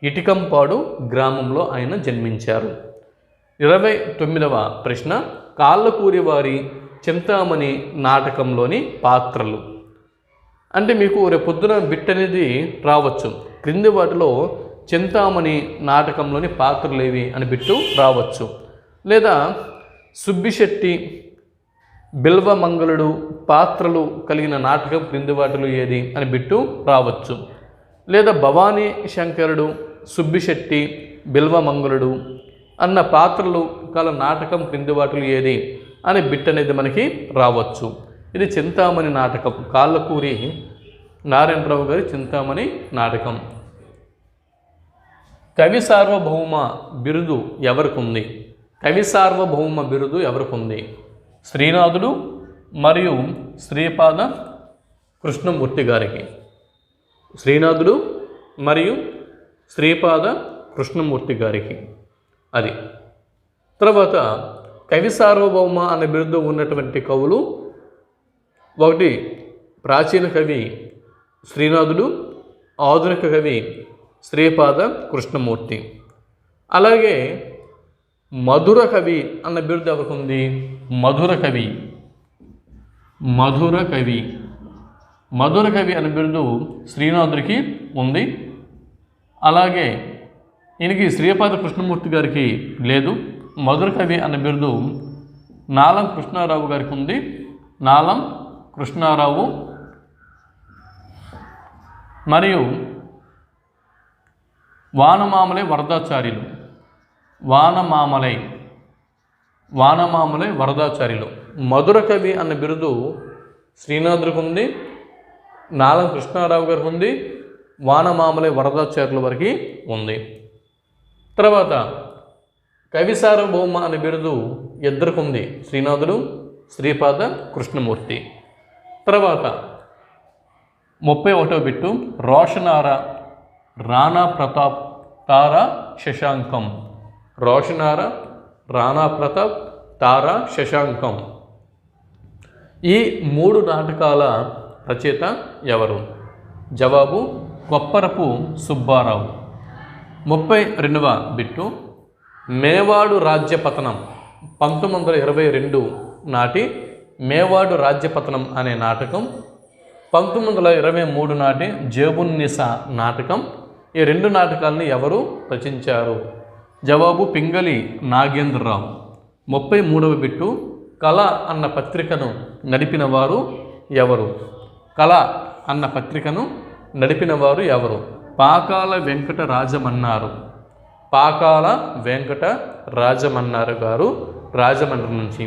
ఇటికంపాడు గ్రామంలో ఆయన జన్మించారు. 29వ ప్రశ్న, కాళ్ళకూరి వారి చింతామణి నాటకంలోని పాత్రలు. అంటే మీకు రేపొద్దున బిట్ అనేది రావచ్చు. క్రింది వాటిలో చింతామణి నాటకంలోని పాత్రలు ఏవి అని బిట్టు రావచ్చు. లేదా సుబ్బిశెట్టి బిల్వమంగళుడు పాత్రలు కలిగిన నాటకం క్రింది వాటిలో ఏది అని బిట్టు రావచ్చు. లేదా భవానీ శంకరుడు, సుబ్బిశెట్టి, బిల్వమంగళుడు అన్న పాత్రలు గల నాటకం క్రింది వాటిలో ఏది అని బిట్ అనేది మనకి రావచ్చు. ఇది చింతామణి నాటకం, కాళ్ళకూరి నారాయణరావు గారి చింతామణి నాటకం. కవి సార్వభౌమ బిరుదు ఎవరికి ఉంది? కవి సార్వభౌమ బిరుదు ఎవరికి ఉంది? శ్రీనాథుడు మరియు శ్రీపాద కృష్ణమూర్తి గారికి. శ్రీనాథుడు మరియు శ్రీపాద కృష్ణమూర్తి గారికి అది. తర్వాత కవి సార్వభౌమ అనే బిరుదు ఉన్నటువంటి కవులు, ఒకటి ప్రాచీన కవి శ్రీనాథుడు, ఆధునిక కవి శ్రీపాద కృష్ణమూర్తి. అలాగే మధుర కవి అన్న బిరుదు ఎవరికి ఉంది? మధుర కవి. మధుర కవి అనే బిరుదు శ్రీనాథుడికి ఉంది. అలాగే ఈయనకి శ్రీపాద కృష్ణమూర్తి గారికి లేదు. మధుర కవి అనే బిరుదు నాలం కృష్ణారావు గారికి ఉంది. నాలం కృష్ణారావు మరియు వానమామలై వరదాచార్యులు. వానమామలై వరదాచార్యులు. మధుర కవి అన్న బిరుదు శ్రీనాథుడికి ఉంది, నాలం కృష్ణారావు గారికి ఉంది, వానమామలై వరదాచార్యుల వరకు ఉంది. తర్వాత కవి సార్వభౌమ అనే బిరుదు ఇద్దరికి ఉంది, శ్రీనాథుడు, శ్రీపాద కృష్ణమూర్తి. తర్వాత 31వ బిట్టు, రోషనార రాణా ప్రతాప్ తారా శశాంకం. రోషనార రాణా ప్రతాప్ తారా శశాంకం. ఈ 3 నాటకాల రచయిత ఎవరు? జవాబు కొప్పరపు సుబ్బారావు. 32వ బిట్టు, మేవాడు రాజ్యపతనం 1922 నాటి మేవాడు రాజ్యపతనం అనే నాటకం, 1923 నాటి జేబున్నిసా నాటకం. ఈ 2 నాటకాలని ఎవరు రచించారు? జవాబు పింగళి నాగేంద్రరావు. 33వ బిట్టు, కళ అన్న పత్రికను నడిపిన వారు ఎవరు? కళ అన్న పత్రికను నడిపిన వారు ఎవరు? పాకాల వెంకట రాజమన్నారు. పాకాల వెంకట రాజమన్నారు గారు, రాజమండ్రి నుంచి.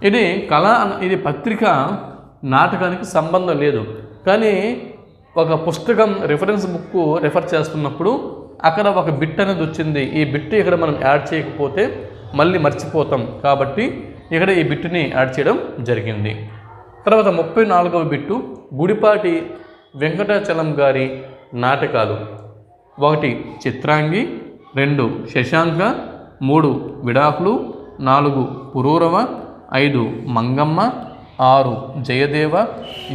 ఇది కళ ఇది పత్రిక నాటకానికి సంబంధం లేదు, కానీ ఒక పుస్తకం రిఫరెన్స్ బుక్ రెఫర్ చేస్తున్నప్పుడు అక్కడ ఒక బిట్ అనేది వచ్చింది. ఈ బిట్ ఇక్కడ మనం యాడ్ చేయకపోతే మళ్ళీ మర్చిపోతాం, కాబట్టి ఇక్కడ ఈ బిట్ని యాడ్ చేయడం జరిగింది. తర్వాత 34వ బిట్టు, గుడిపాటి వెంకటాచలం గారి నాటకాలు. 1 చిత్రాంగి, 2 శశాంక, 3 విడాకులు, 4 పురూరవ, 5 మంగమ్మ, 6 జయదేవ,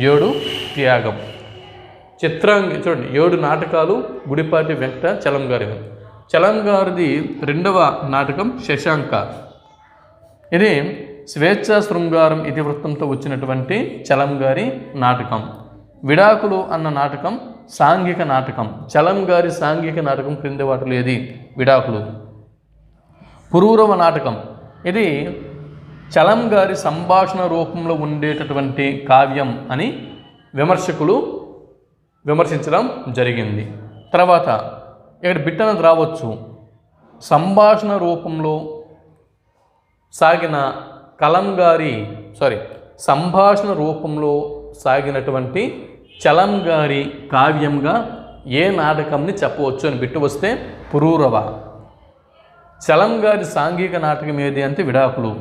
7 త్యాగం. చిత్రాంగి చూడండి, 7 నాటకాలు గుడిపాటి వెంకటాచలం గారి. చలం గారిది 2వ నాటకం శశాంక. ఇది స్వేచ్ఛా శృంగారం ఇతివృత్తంతో వచ్చినటువంటి చలం గారి నాటకం. విడాకులు అన్న నాటకం సాంఘిక నాటకం. చలం గారి సాంఘిక నాటకం క్రింది వాటిలో ఏది? విడాకులు. పురూరవ నాటకం ఇది చలం గారి సంభాషణ రూపంలో ఉండేటటువంటి కావ్యం అని విమర్శకులు విమర్శించడం జరిగింది. తర్వాత ఇక్కడ బిట్ అనేది రావచ్చు, సంభాషణ రూపంలో సాగిన సంభాషణ రూపంలో సాగినటువంటి చలం గారి కావ్యంగా ఏ నాటకంని చెప్పవచ్చు అని బిట్టు వస్తే పురూరవ. చలం గారి సాంఘిక నాటకం ఏది అంటే విడాకులు.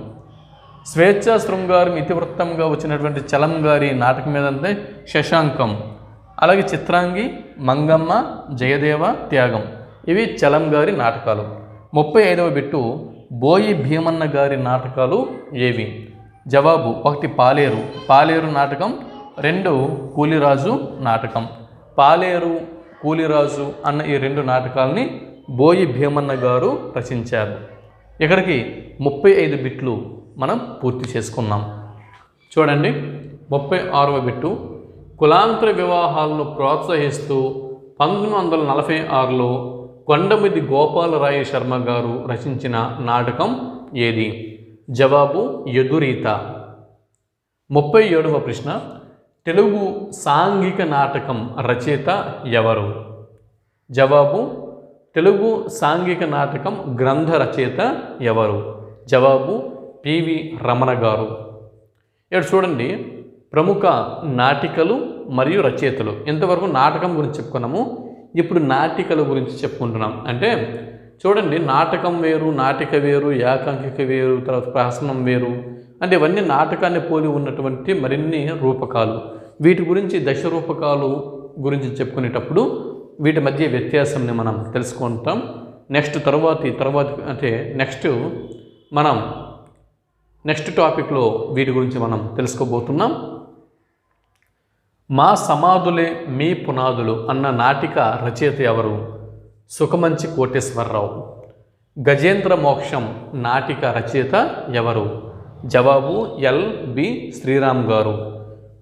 స్వేచ్ఛా శృంగారం ఇతివృత్తంగా వచ్చినటువంటి చలం గారి నాటకం ఏదంటే శశాంకం. అలాగే చిత్రాంగి, మంగమ్మ, జయదేవ, త్యాగం. ఇవి చలం గారి నాటకాలు. 35వ బిట్టు, బోయి భీమన్న గారి నాటకాలు ఏవి? జవాబు 1 పాలేరు నాటకం, 2 కూలిరాజు నాటకం. పాలేరు కూలిరాజు అన్న ఈ 2 నాటకాలని బోయి భీమన్న గారు రచించారు. ఇక్కడికి 35 బిట్లు మనం పూర్తి చేసుకున్నాం. చూడండి 36వ బిట్టు. కులాంతర వివాహాలను ప్రోత్సహిస్తూ 1946లో కొండమిది గోపాలరాయ శర్మ గారు రచించిన నాటకం ఏది? జవాబు ఎదురీత. 37వ ప్రశ్న. తెలుగు సాంఘిక నాటకం రచయిత ఎవరు? జవాబు తెలుగు సాంఘిక నాటకం గ్రంథ రచయిత ఎవరు? జవాబు పివి రమణ గారు. ఇక్కడ చూడండి, ప్రముఖ నాటికలు మరియు రచయితలు. ఇంతవరకు నాటకం గురించి చెప్పుకున్నాము, ఇప్పుడు నాటికల గురించి చెప్పుకుంటున్నాం. అంటే చూడండి, నాటకం వేరు, నాటిక వేరు, ఏకాంకిక వేరు, తర్వాత ప్రహసనం వేరు. అంటే ఇవన్నీ నాటకాన్ని పోలి ఉన్నటువంటి మరిన్ని రూపకాలు. వీటి గురించి దశ రూపకాలు గురించి చెప్పుకునేటప్పుడు వీటి మధ్య వ్యత్యాసాన్ని మనం తెలుసుకుంటాం. నెక్స్ట్ టాపిక్లో వీటి గురించి మనం తెలుసుకోబోతున్నాం. మా సమాధులే మీ పునాదులు అన్న నాటిక రచయిత ఎవరు? సుఖమంచి కోటేశ్వరరావు. గజేంద్ర మోక్షం నాటిక రచయిత ఎవరు? జవాబు ఎల్.బి. శ్రీరామ్ గారు.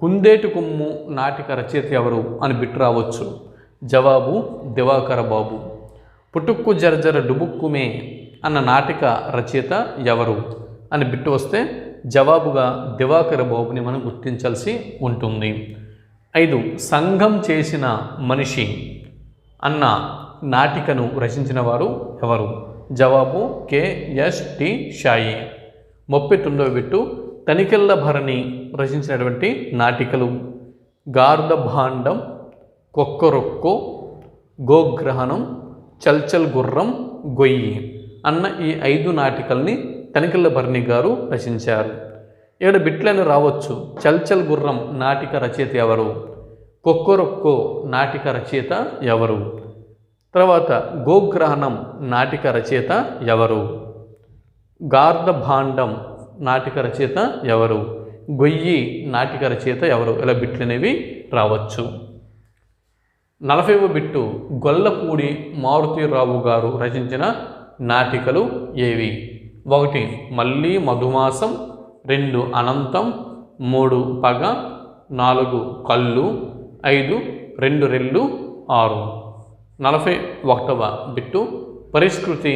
కుందేటి కొమ్ము నాటిక రచయిత ఎవరు అని బిట్టు రావచ్చు. జవాబు దివాకర బాబు. పుటుక్కు జరజర డుబుక్కుమే అన్న నాటిక రచయిత ఎవరు అని బిట్టు వస్తే జవాబుగా దివాకర బాబుని మనం గుర్తించాల్సి ఉంటుంది. 5. సంఘం చేసిన మనిషి అన్న నాటికను రచించిన వారు ఎవరు? జవాబు కె.ఎస్.టి. షాయి. 39వ బిట్టు. తనికెళ్ళ భరణి రచించినటువంటి నాటికలు గార్ధభాండం, కొక్కరొక్కో, గోగ్రహణం, చల్చల్ గుర్రం, గొయ్యి అన్న ఈ 5 నాటికల్ని తనికెళ్ళ భరణి గారు రచించారు. ఇక్కడ బిట్లని రావచ్చు. చల్చల్ గుర్రం నాటిక రచయిత ఎవరు? కొక్కరొక్కో నాటిక రచయిత ఎవరు? తర్వాత గోగ్రహణం నాటిక రచయిత ఎవరు? గార్ధభాండం నాటిక రచయిత ఎవరు? గొయ్యి నాటిక రచయిత ఎవరు? ఇలా బిట్లు అనేవి రావచ్చు. 40వ బిట్టు. గొల్లపూడి మారుతీరావు గారు రచించిన నాటికలు ఏవి? 1 మళ్ళీ మధుమాసం, 2 అనంతం, 3 పగ, 4 కళ్ళు, 5 2 రెళ్ళు, 6. 41వ బిట్టు. పరిష్కృతి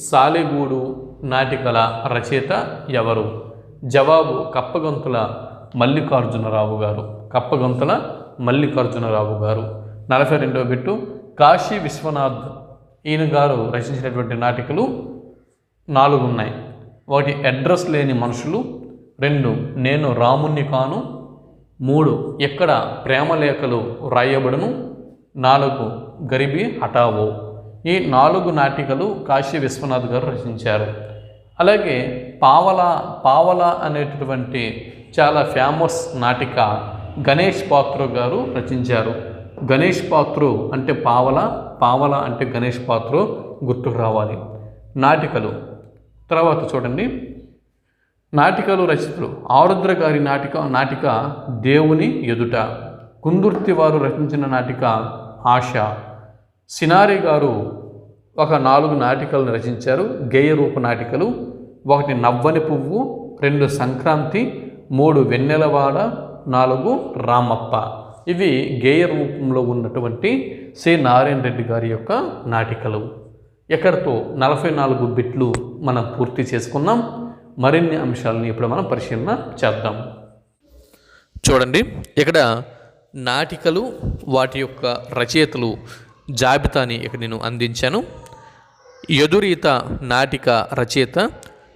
సాలెగూడు నాటికల రచయిత ఎవరు? జవాబు కప్పగంతుల మల్లికార్జునరావు గారు. కప్పగంతుల మల్లికార్జునరావు గారు. 42వ బిట్టు. కాశీ విశ్వనాథ్ ఈయన గారు రచించినటువంటి నాటికలు 4 ఉన్నాయి. 1 అడ్రస్ లేని మనుషులు, 2 నేను రాముణ్ణి కాను, 3 ఎక్కడ ప్రేమలేఖలు వ్రాయబడును, 4 గరిబి హఠావో. ఈ 4 నాటికలు కాశీ విశ్వనాథ్ గారు రచించారు. అలాగే పావలా అనేటటువంటి చాలా ఫేమస్ నాటిక గణేష్ పాత్రు గారు రచించారు. గణేష్ పాత్రు అంటే పావలా అంటే గణేష్ పాత్రు గుర్తుకు రావాలి. నాటికలు తర్వాత చూడండి, నాటికలు రచయితలు. ఆరుద్ర గారి నాటిక దేవుని ఎదుట. కుందుర్తి వారు రచించిన నాటిక ఆశ. సినారి గారు ఒక 4 నాటికలను రచించారు, గేయ రూప నాటికలు. 1 నవ్వని పువ్వు, 2 సంక్రాంతి, 3 వెన్నెలవాడ, 4 రామప్ప. ఇవి గేయ రూపంలో ఉన్నటువంటి సి నారాయణ రెడ్డి గారి యొక్క నాటికలు. ఎక్కడితో 44 బిట్లు మనం పూర్తి చేసుకున్నాం. మరిన్ని అంశాలని ఇప్పుడు మనం పరిశీలన చేద్దాం. చూడండి, ఇక్కడ నాటికలు వాటి యొక్క రచయితలు జాబితాని ఇక్కడ నేను అందించాను. ఎదురీత నాటిక రచయిత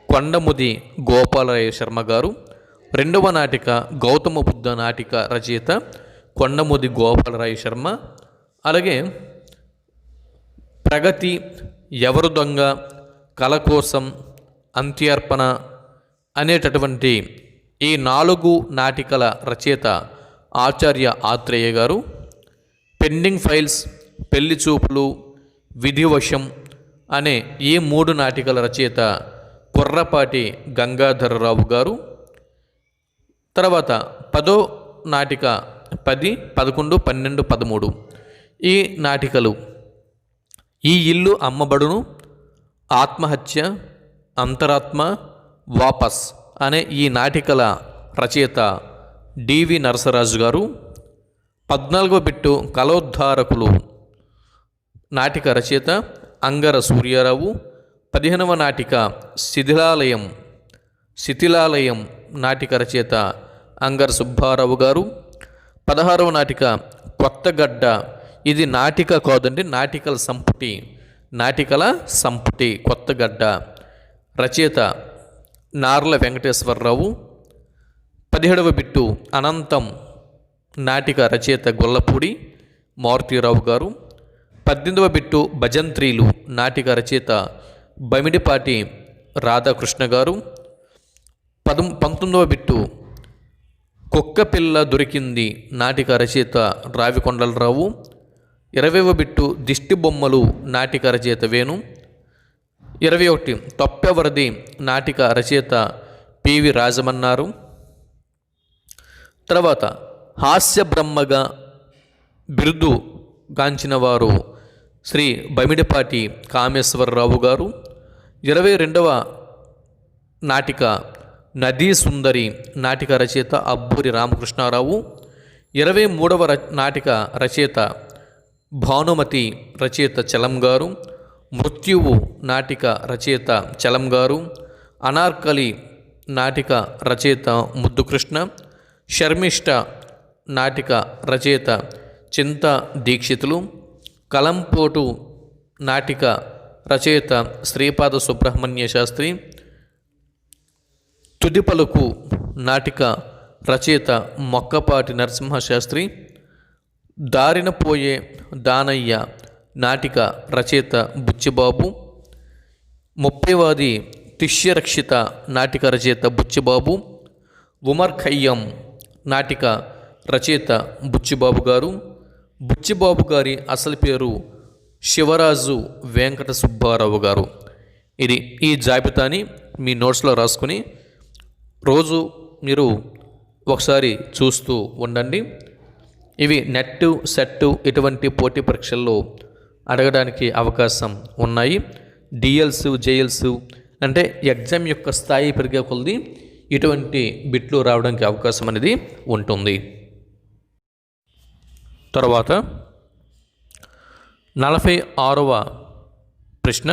కొండముది గోపాలరాయ శర్మ గారు. 2వ నాటిక గౌతమ బుద్ధ నాటిక రచయిత కొండముది గోపాలరాయ శర్మ. అలాగే ప్రగతి, ఎవరు దొంగ, కళ కోసం, అంత్యార్పణ అనేటటువంటి ఈ 4 నాటికల రచయిత ఆచార్య ఆత్రేయ గారు. పెండింగ్ ఫైల్స్, పెళ్లి చూపులు, విధివశం అనే ఈ 3 నాటికల రచయిత కుర్రపాటి గంగాధరరావు గారు. తర్వాత 10వ నాటిక 10, 11, 12, 13 ఈ నాటికలు ఈ ఇల్లు అమ్మబడును, ఆత్మహత్య, అంతరాత్మ, వాపస్ అనే ఈ నాటికల రచయిత డివి నరసరాజు గారు. 14వ బిట్టు కలోద్ధారకులు నాటిక రచయిత అంగర సూర్యారావు. 15వ నాటిక శిథిలాలయం నాటిక రచయిత అంగర సుబ్బారావు గారు. 16వ నాటిక కొత్తగడ్డ, ఇది నాటిక కాదండి, నాటికల సంపుటి కొత్తగడ్డ, రచయిత నార్ల వెంకటేశ్వరరావు. 17వ బిట్టు అనంతం నాటిక రచయిత గొల్లపూడి మారుతీరావు గారు. 18వ బిట్టు భజంత్రీలు నాటిక రచయిత బమిడిపాటి రాధాకృష్ణ గారు. 19వ బిట్టు కుక్కపిల్ల దొరికింది నాటిక రచయిత రావికొండలరావు. 20వ బిట్టు దిష్టి బొమ్మలు నాటిక రచయిత వేణు. 21 తొప్పెవరది నాటిక రచయిత పివి రాజమన్నారు. తర్వాత హాస్య బ్రహ్మగా బిరుదు గాంచిన వారు శ్రీ బమిడిపాటి కామేశ్వరరావు గారు. 22వ నాటిక నదీ సుందరి నాటిక రచయిత అబ్బూరి రామకృష్ణారావు. 23వ నాటిక రచయిత భానుమతి, రచయిత చలం గారు. మృత్యువు నాటిక రచయిత చలం గారు. అనార్కలి నాటిక రచయిత ముద్దుకృష్ణ. శర్మిష్ట నాటిక రచయిత చింత దీక్షితులు. కలంపోటు నాటిక రచయిత శ్రీపాద సుబ్రహ్మణ్య శాస్త్రి. తుదిపలుకు నాటిక రచయిత మొక్కపాటి నరసింహశాస్త్రి. దారిన పోయే దానయ్య నాటిక రచయిత బుచ్చిబాబు. 30వది తిష్యరక్షిత నాటిక రచయిత బుచ్చిబాబు. ఉమర్ ఖయ్యం నాటిక రచయిత బుచ్చిబాబు గారు. బుచ్చిబాబు గారి అసలు పేరు శివరాజు వెంకట సుబ్బారావు గారు. ఇది ఈ జాబితాని మీ నోట్స్లో రాసుకుని రోజు మీరు ఒకసారి చూస్తూ ఉండండి. ఇవి నెట్, సెట్ ఇటువంటి పోటీ పరీక్షల్లో అడగడానికి అవకాశం ఉన్నాయి. డిఎల్స్, జేఎల్స్ అంటే ఎగ్జామ్ యొక్క స్థాయి పెరిగే కొలది ఇటువంటి బిట్లు రావడానికి అవకాశం అనేది ఉంటుంది. తర్వాత 46వ ప్రశ్న,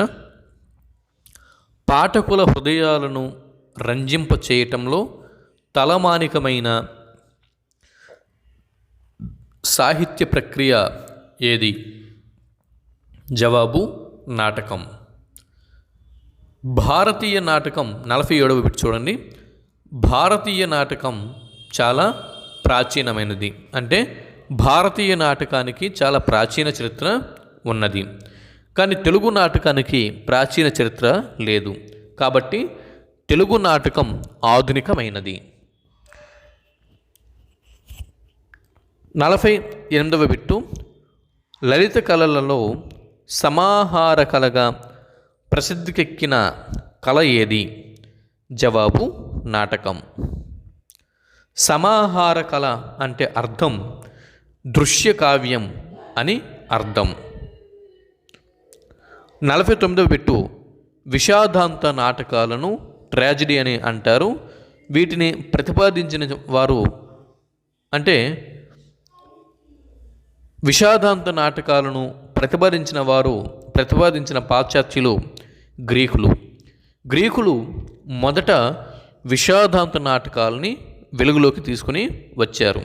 పాఠకుల హృదయాలను రంజింప చేయటంలో తలమానికమైన సాహిత్య ప్రక్రియ ఏది? జవాబు నాటకం. భారతీయ నాటకం 47వ బిట్ చూడండి. భారతీయ నాటకం చాలా ప్రాచీనమైనది. అంటే భారతీయ నాటకానికి చాలా ప్రాచీన చరిత్ర ఉన్నది. కానీ తెలుగు నాటకానికి ప్రాచీన చరిత్ర లేదు. కాబట్టి తెలుగు నాటకం ఆధునికమైనది. 48వ బిట్టు, లలిత కళలలో సమాహార కళగా ప్రసిద్ధికెక్కిన కళ ఏది? జవాబు నాటకం. సమాహార కళ అంటే అర్థం దృశ్య కావ్యం అని అర్థం. 49వ బిట్టు, విషాదాంత నాటకాలను ట్రాజడీ అని అంటారు. వీటిని ప్రతిపాదించిన వారు అంటే విషాదాంత నాటకాలను ప్రతిపాదించిన పాశ్చాత్యులు గ్రీకులు మొదట విషాదాంత నాటకాలని వెలుగులోకి తీసుకుని వచ్చారు.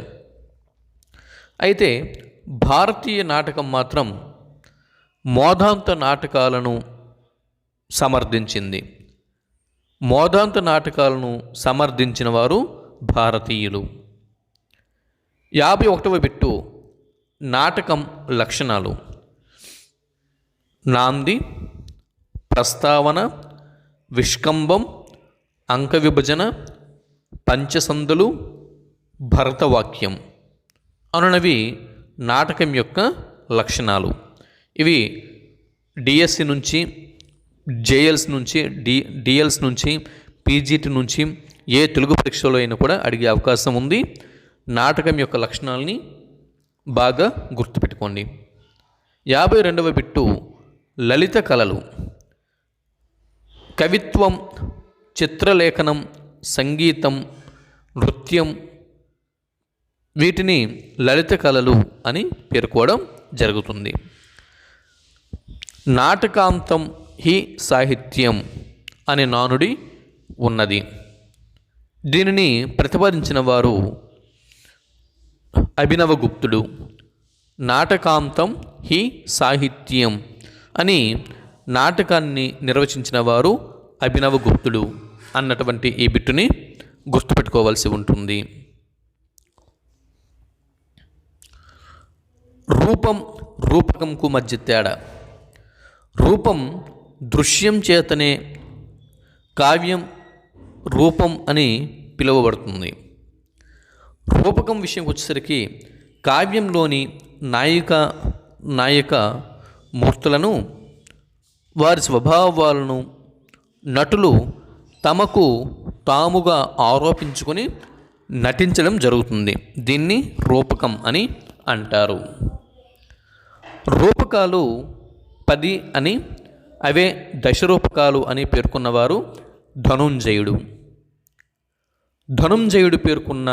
అయితే భారతీయ నాటకం మాత్రం మోదాంత నాటకాలను సమర్థించింది. మోదాంత నాటకాలను సమర్థించిన వారు భారతీయులు. 51వ బిట్టు, నాటకం లక్షణాలు. నాంది, ప్రస్తావన, విష్కంబం, అంక విభజన, పంచసందులు, భరతవాక్యం అనునవి నాటకం యొక్క లక్షణాలు. ఇవి డిఎస్సి నుంచి, జేఎల్స్ నుంచి, డిఎల్స్ నుంచి, పీజీటీ నుంచి ఏ తెలుగు పరీక్షలో అయినా కూడా అడిగే అవకాశం ఉంది. నాటకం యొక్క లక్షణాలని బాగా గుర్తుపెట్టుకోండి. 52వ బిట్టు లలిత కళలు. కవిత్వం, చిత్రలేఖనం, సంగీతం, నృత్యం వీటిని లలిత కళలు అని పేర్కోవడం జరుగుతుంది. నాటకాంతం హి సాహిత్యం అనే నానుడి ఉన్నది. దీనిని ప్రతిపాదించిన వారు అభినవగుప్తుడు. నాటకాంతం హి సాహిత్యం అని నాటకాన్ని నిర్వచించిన వారు అభినవగుప్తుడు అన్నటువంటి ఈ బిట్టుని గుర్తుపెట్టుకోవాల్సి ఉంటుంది. రూపం, రూపకంకు మధ్య తేడా. రూపం దృశ్యం చేతనే కావ్యం రూపం అని పిలువబడుతుంది. రూపకం విషయం వచ్చేసరికి కావ్యంలోని నాయక మూర్తులను, వారి స్వభావాలను నటులు తమకు తాముగా ఆరోపించుకొని నటించడం జరుగుతుంది. దీన్ని రూపకం అని అంటారు. రూపకాలు 10 అని, అవే దశరూపకాలు అని పేర్కొన్నవారు ధనుంజయుడు. ధనుంజయుడు పేర్కొన్న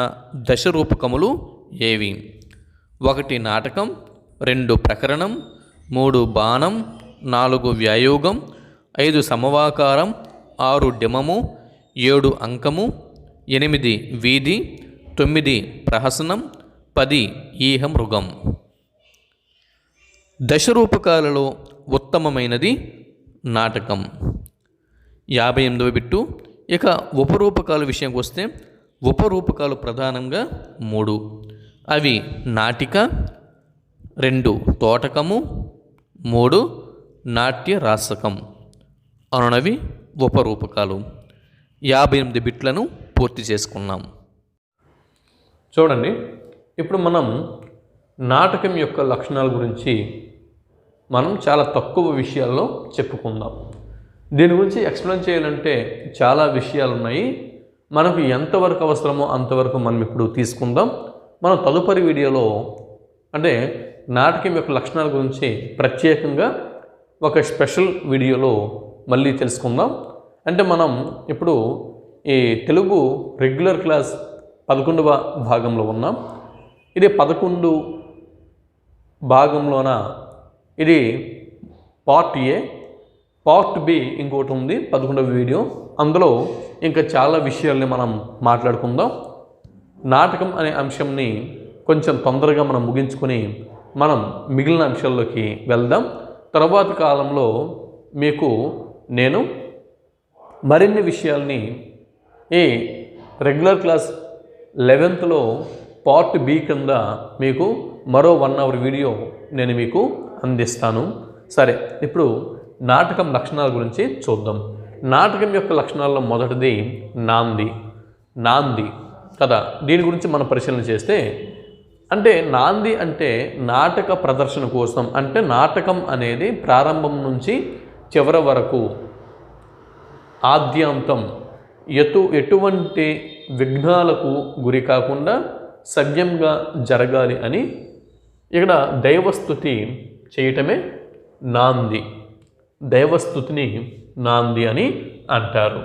దశరూపకములు ఏవి? 1 నాటకం, 2 ప్రకరణం, 3 బాణం, 4 వ్యాయోగం, 5 సమవాకారం, 6 డిమము, 7 అంకము, 8 వీధి, 9 ప్రహసనం, 10 ఈహ మృగం. దశరూపకాలలో ఉత్తమమైనది నాటకం. 58వ బిట్టు. ఇక ఉపరూపకాల విషయంకి వస్తే ఉపరూపకాలు ప్రధానంగా 3. అవి నాటిక, 2 తోటకము, 3 నాట్య రాసకం అనునవి ఉపరూపకాలు. 58 బిట్లను పూర్తి చేసుకున్నాం. చూడండి, ఇప్పుడు మనం నాటకం యొక్క లక్షణాల గురించి మనం చాలా తక్కువ విషయాల్లో చెప్పుకుందాం. దీని గురించి ఎక్స్ప్లెయిన్ చేయాలంటే చాలా విషయాలు ఉన్నాయి. మనకు ఎంతవరకు అవసరమో అంతవరకు మనం ఇప్పుడు తీసుకుందాం. మనం తదుపరి వీడియోలో అంటే నాటకం యొక్క లక్షణాల గురించి ప్రత్యేకంగా ఒక స్పెషల్ వీడియోలో మళ్ళీ తెలుసుకుందాం. అంటే మనం ఇప్పుడు ఈ తెలుగు రెగ్యులర్ క్లాస్ 11వ భాగంలో ఉన్నాం. ఇది 11 భాగంలోన ఇది పార్ట్ ఏ, పార్ట్ బి ఇంకోటి ఉంది 11వ వీడియో. అందులో ఇంకా చాలా విషయాల్ని మనం మాట్లాడుకుందాం. నాటకం అనే అంశంని కొంచెం తొందరగా మనం ముగించుకొని మనం మిగిలిన అంశాల్లోకి వెళ్దాం. తర్వాత కాలంలో మీకు నేను మరిన్ని విషయాల్ని ఈ regular class 11th part B కింద మీకు మరో 1 hour వీడియో నేను మీకు అందిస్తాను. సరే, ఇప్పుడు నాటకం లక్షణాల గురించి చూద్దాం. నాటకం యొక్క లక్షణాల్లో మొదటిది నాంది కదా. దీని గురించి మనం పరిశీలన చేస్తే అంటే నాంది అంటే నాటక ప్రదర్శన కోసం, అంటే నాటకం అనేది ప్రారంభం నుంచి చివరి వరకు ఆద్యాంతం ఎటువంటి విఘ్నాలకు గురి కాకుండా సవ్యంగా జరగాలి అని ఇక్కడ దైవస్తుతి చేయటమే నాంది. దైవస్తుతిని నాంది అని అంటారు.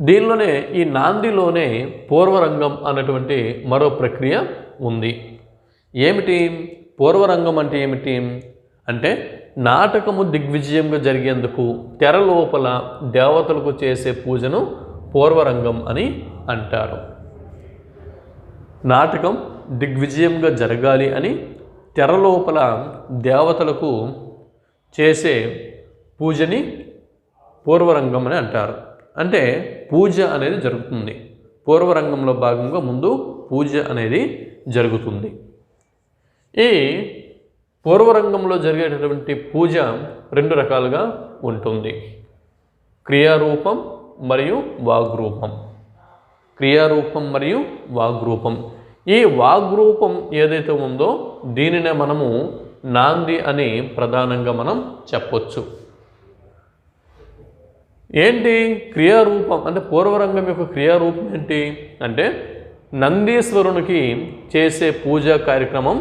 దీనిలోనే ఈ నాందిలోనే పూర్వరంగం అన్నటువంటి మరో ప్రక్రియ ఉంది. ఏమిటి పూర్వరంగం అంటే? ఏమిటి అంటే నాటకము దిగ్విజయంగా జరిగేందుకు తెర లోపల దేవతలకు చేసే పూజను పూర్వరంగం అని అంటారు. నాటకం దిగ్విజయంగా జరగాలి అని తెర లోపల దేవతలకు చేసే పూజని పూర్వరంగం అని అంటారు. అంటే పూజ అనేది జరుగుతుంది. పూర్వరంగంలో భాగంగా ముందు పూజ అనేది జరుగుతుంది. ఈ పూర్వరంగంలో జరిగేటటువంటి పూజ 2 రకాలుగా ఉంటుంది. క్రియారూపం మరియు వాగ్రూపం. క్రియారూపం మరియు వాగ్రూపం. ఈ వాగ్రూపం ఏదైతే ఉందో దీనినే మనము నాంది అని ప్రధానంగా మనం చెప్పొచ్చు. ఏంటి క్రియారూపం అంటే? పూర్వరంగం యొక్క క్రియారూపం ఏంటి అంటే నందీశ్వరునికి చేసే పూజా కార్యక్రమం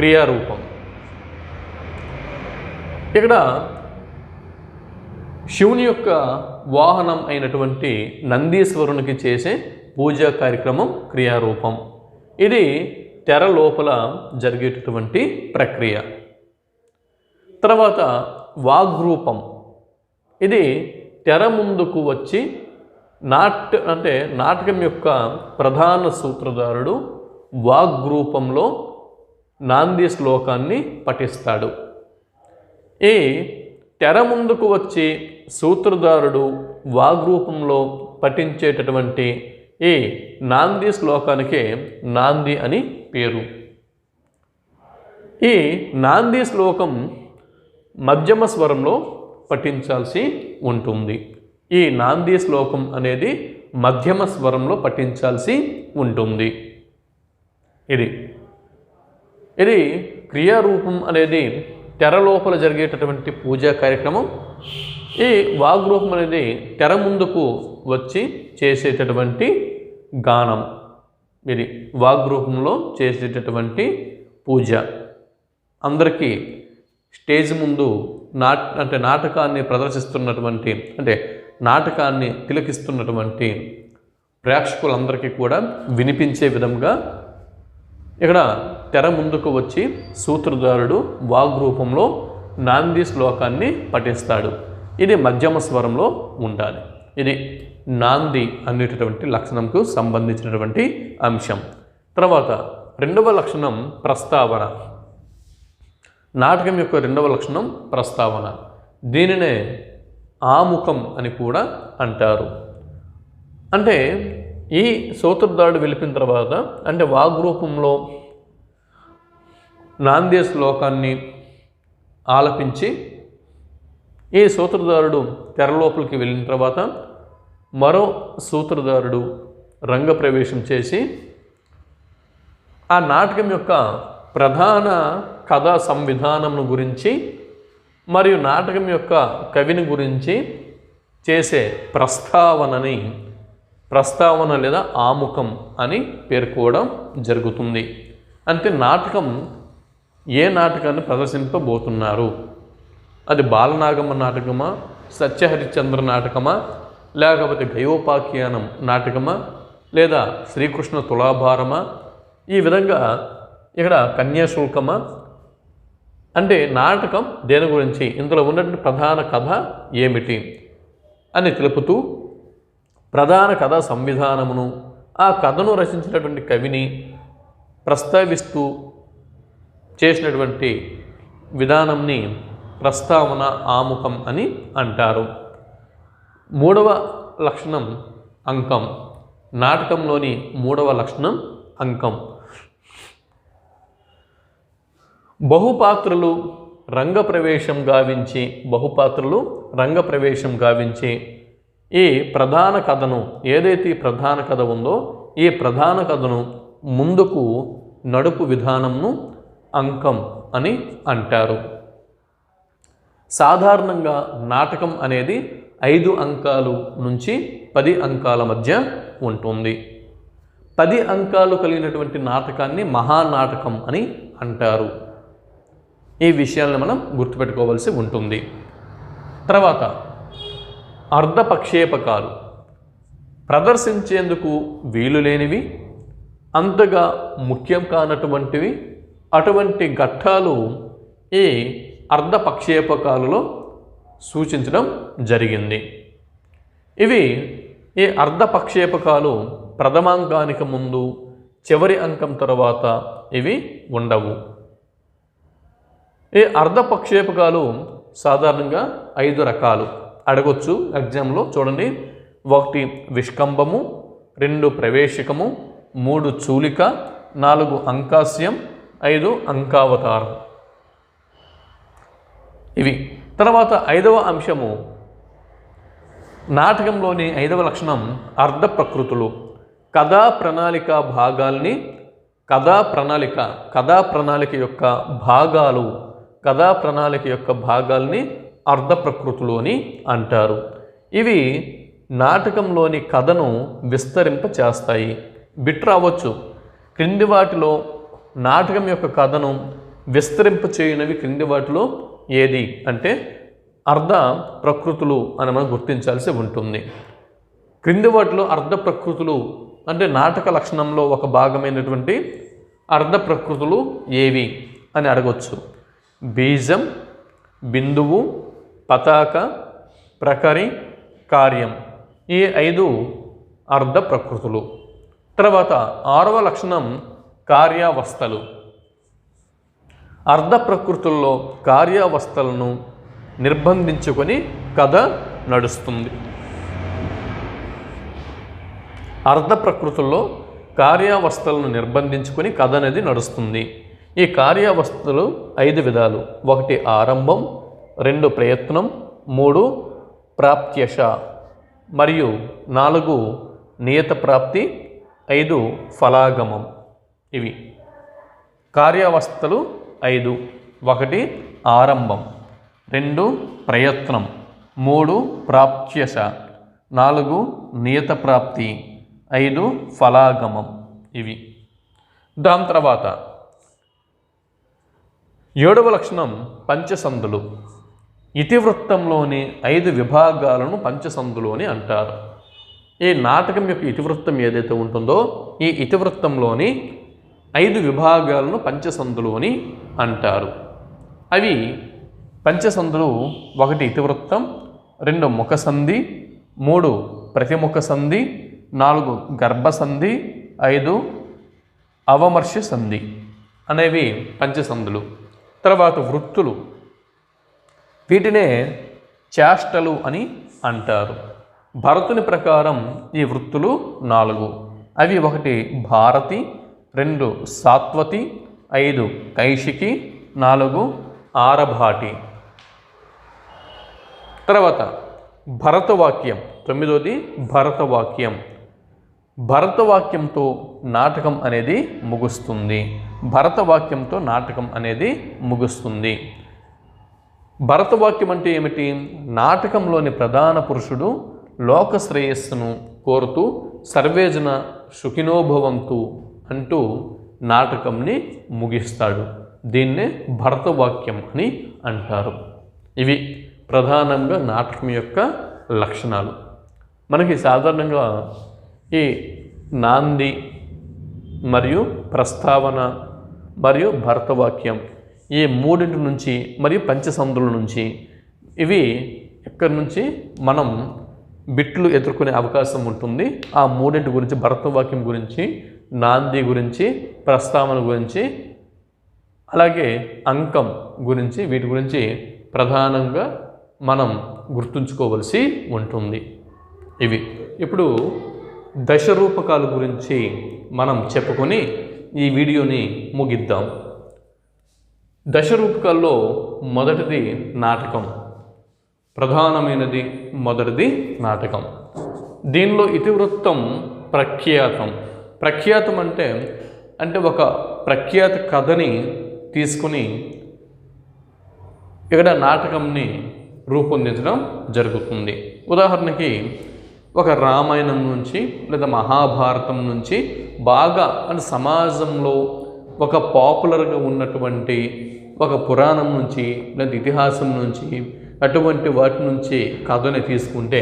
క్రియారూపం. ఇక్కడ శివుని యొక్క వాహనం అయినటువంటి నందీశ్వరునికి చేసే పూజా కార్యక్రమం క్రియారూపం. ఇది తెర లోపల జరిగేటటువంటి ప్రక్రియ. తర్వాత వాగ్రూపం. ఇది తెర ముందుకు వచ్చి నాటకం యొక్క ప్రధాన సూత్రధారుడు వాగ్రూపంలో నాంది శ్లోకాన్ని పఠిస్తాడు. ఈ తెర ముందుకు వచ్చి సూత్రధారుడు వాగ్రూపంలో పఠించేటటువంటి ఈ నాంది శ్లోకానికే నాంది అని పేరు. ఈ నాంది శ్లోకం మధ్యమ స్వరంలో పఠించాల్సి ఉంటుంది. ఈ నాంది శ్లోకం అనేది మధ్యమ స్వరంలో పఠించాల్సి ఉంటుంది. ఇది క్రియారూపం అనేది తెర లోపల జరిగేటటువంటి పూజా కార్యక్రమం. ఈ వాగ్రూపం అనేది తెర ముందుకు వచ్చి చేసేటటువంటి గానం. ఇది వాగ్రూపంలో చేసేటటువంటి పూజ. అందరికీ స్టేజ్ ముందు నాటకాన్ని ప్రదర్శిస్తున్నటువంటి నాటకాన్ని తిలకిస్తున్నటువంటి ప్రేక్షకులందరికీ కూడా వినిపించే విధంగా ఇక్కడ తెర ముందుకు వచ్చి సూత్రధారుడు వాగ్రూపంలో నాంది శ్లోకాన్ని పఠిస్తాడు. ఇది మధ్యమ స్వరంలో ఉండాలి. ఇది నాంది అనేటటువంటి లక్షణంకు సంబంధించినటువంటి అంశం. తర్వాత రెండవ లక్షణం ప్రస్తావన. నాటకం యొక్క రెండవ లక్షణం ప్రస్తావన. దీనినే ఆముఖం అని కూడా అంటారు. అంటే ఈ సూత్రధారుడు వెళ్ళిన తర్వాత వాగ్రూపంలో నాంది శ్లోకాన్ని ఆలపించి ఈ సూత్రధారుడు తెర లోపలికి వెళ్ళిన తర్వాత మరో సూత్రధారుడు రంగప్రవేశం చేసి ఆ నాటకం యొక్క ప్రధాన కథా సంవిధానం గురించి మరియు నాటకం యొక్క కవిని గురించి చేసే ప్రస్తావన లేదా ఆముఖం అని పేర్కోవడం జరుగుతుంది. అంటే నాటకం ఏ నాటకాన్ని ప్రదర్శింపబోతున్నారు, అది బాలనాగమ్మ నాటకమా, సత్యహరిశ్చంద్ర నాటకమా, లేకపోతే గయోపాఖ్యానం నాటకమా, లేదా శ్రీకృష్ణ తులాభారమా, ఈ విధంగా ఇక్కడ కన్యాశుల్కమా, నాటకం దేని గురించి, ఇందులో ఉన్నటువంటి ప్రధాన కథ ఏమిటి అని తెలుపుతూ ప్రధాన కథా సంవిధానమును, ఆ కథను రచించినటువంటి కవిని ప్రస్తావిస్తూ చేసినటువంటి విధానంని ప్రస్తావన ఆముఖం అని అంటారు. మూడవ లక్షణం అంకం. నాటకంలోని మూడవ లక్షణం అంకం. బహుపాత్రలు రంగప్రవేశం గావించి ఈ ప్రధాన కథను, ఏదైతే ఈ ప్రధాన కథ ఉందో ఈ ప్రధాన కథను ముందుకు నడుపు విధానంను అంకం అని అంటారు. సాధారణంగా నాటకం అనేది 5 అంకాలు నుంచి 10 అంకాల మధ్య ఉంటుంది. 10 అంకాలు కలిగినటువంటి నాటకాన్ని మహానాటకం అని అంటారు. ఈ విషయాలను మనం గుర్తుపెట్టుకోవాల్సి ఉంటుంది. తర్వాత అర్ధపక్షేపకాలు. ప్రదర్శించేందుకు వీలు లేనివి, అంతగా ముఖ్యం కానటువంటివి, అటువంటి ఘట్టాలు ఈ అర్ధపక్షేపకాలలో సూచించడం జరిగింది. ఈ అర్ధపక్షేపకాలు ప్రథమాంకానికి ముందు, చివరి అంకం తర్వాత ఇవి ఉండవు. ఈ అర్ధపక్షేపకాలు సాధారణంగా 5 రకాలు. అడగొచ్చు ఎగ్జామ్లో, చూడండి. 1 విష్కంభము, 2 ప్రవేశకము, 3 చూలిక, 4 అంకాస్యం, 5 అంకావతారం. ఇవి. తర్వాత 5వ అంశము, నాటకంలోని 5వ లక్షణం అర్ధ ప్రకృతులు. కథా ప్రణాళిక భాగాల్ని కథా ప్రణాళిక యొక్క భాగాల్ని అర్ధ ప్రకృతులు అని అంటారు. ఇవి నాటకంలోని కథను విస్తరింప చేస్తాయి. బిట్ రావచ్చు. క్రింది వాటిలో నాటకం యొక్క కథను విస్తరింపచేయునవి క్రింది వాటిలో ఏది అంటే అర్ధ ప్రకృతులు అని మనం గుర్తించాల్సి ఉంటుంది. క్రింది వాటిలో అర్ధ ప్రకృతులు అంటే నాటక లక్షణంలో ఒక భాగమైనటువంటి అర్ధ ప్రకృతులు ఏవి అని అడగొచ్చు. బీజం, బిందువు, పతాక, ప్రకరి, కార్యం, ఈ 5 అర్ధ ప్రకృతులు. తర్వాత 6వ లక్షణం కార్యావస్థలు. అర్ధ ప్రకృతుల్లో కార్యావస్థలను నిర్బంధించుకొని కథ నడుస్తుంది. అర్ధ ప్రకృతుల్లో కార్యావస్థలను నిర్బంధించుకొని కథ అనేది నడుస్తుంది. ఈ కార్యావస్థలు 5 విధాలు. 1 ఆరంభం, 2 ప్రయత్నం, 3 ప్రాప్త్యశ మరియు 4 నియత ప్రాప్తి, 5 ఫలాగమం. ఇవి కార్యావస్థలు 5. 1 ఆరంభం, 2 ప్రయత్నం, 3 ప్రాప్త్యశ, 4 నియత ప్రాప్తి, 5 ఫలాగమం. ఇవి. దాని తర్వాత 7వ లక్షణం పంచసందులు. ఇతివృత్తంలోని 5 విభాగాలను పంచసందులు అని అంటారు. ఈ నాటకం యొక్క ఇతివృత్తం ఏదైతే ఉంటుందో ఈ ఇతివృత్తంలోని 5 విభాగాలను పంచసందులు అని అంటారు. అవి పంచసందులు: 1 ఇతివృత్తం, 2 ముఖసంధి, 3 ప్రతిముఖ సంధి, 4 గర్భసంధి, 5 అవమర్శ సంధి అనేవి పంచసందులు. తర్వాత వృత్తులు, వీటినే చేష్టలు అని అంటారు. భరతుని ప్రకారం ఈ వృత్తులు 4. అవి 1 భారతి, 2 సాత్వతి, 5 కైశికి, 4 ఆరభాటి. తర్వాత భరతవాక్యం 9వది భరతవాక్యం. భరతవాక్యంతో నాటకం అనేది ముగుస్తుంది. భరతవాక్యంతో నాటకం అనేది ముగుస్తుంది. భరతవాక్యం అంటే ఏమిటి? నాటకంలోని ప్రధాన పురుషుడు లోక శ్రేయస్సును కోరుతూ సర్వేజన సుఖినోభవంతు అంటూ నాటకంని ముగిస్తాడు. దీన్నే భరతవాక్యం అని అంటారు. ఇవి ప్రధానంగా నాటకం యొక్క లక్షణాలు. మనకి సాధారణంగా ఈ నాంది మరియు ప్రస్తావన మరియు భరతవాక్యం ఈ 3 నుంచి మరియు పంచసందుల నుంచి ఇవి ఎక్కడి నుంచి మనం బిట్లు ఎదుర్కొనే అవకాశం ఉంటుంది. ఆ 3 గురించి, భరతవాక్యం గురించి, నాంది గురించి, ప్రస్తావన గురించి, అలాగే అంకం గురించి, వీటి గురించి ప్రధానంగా మనం గుర్తుంచుకోవలసి ఉంటుంది. ఇవి ఇప్పుడు దశరూపకాల గురించి మనం చెప్పుకొని ఈ వీడియోని ముగిద్దాం. దశరూపకాల్లో మొదటిది నాటకం, ప్రధానమైనది మొదటిది నాటకం. దీనిలో ఇతివృత్తం ప్రఖ్యాతం. ప్రఖ్యాతం అంటే ఒక ప్రఖ్యాత కథని తీసుకుని ఇక్కడ నాటకంని రూపొందించడం జరుగుతుంది. ఉదాహరణకి ఒక రామాయణం నుంచి లేదా మహాభారతం నుంచి బాగా అంటే సమాజంలో ఒక పాపులర్గా ఉన్నటువంటి ఒక పురాణం నుంచి లేదా ఇతిహాసం నుంచి అటువంటి వాటి నుంచి కథని తీసుకుంటే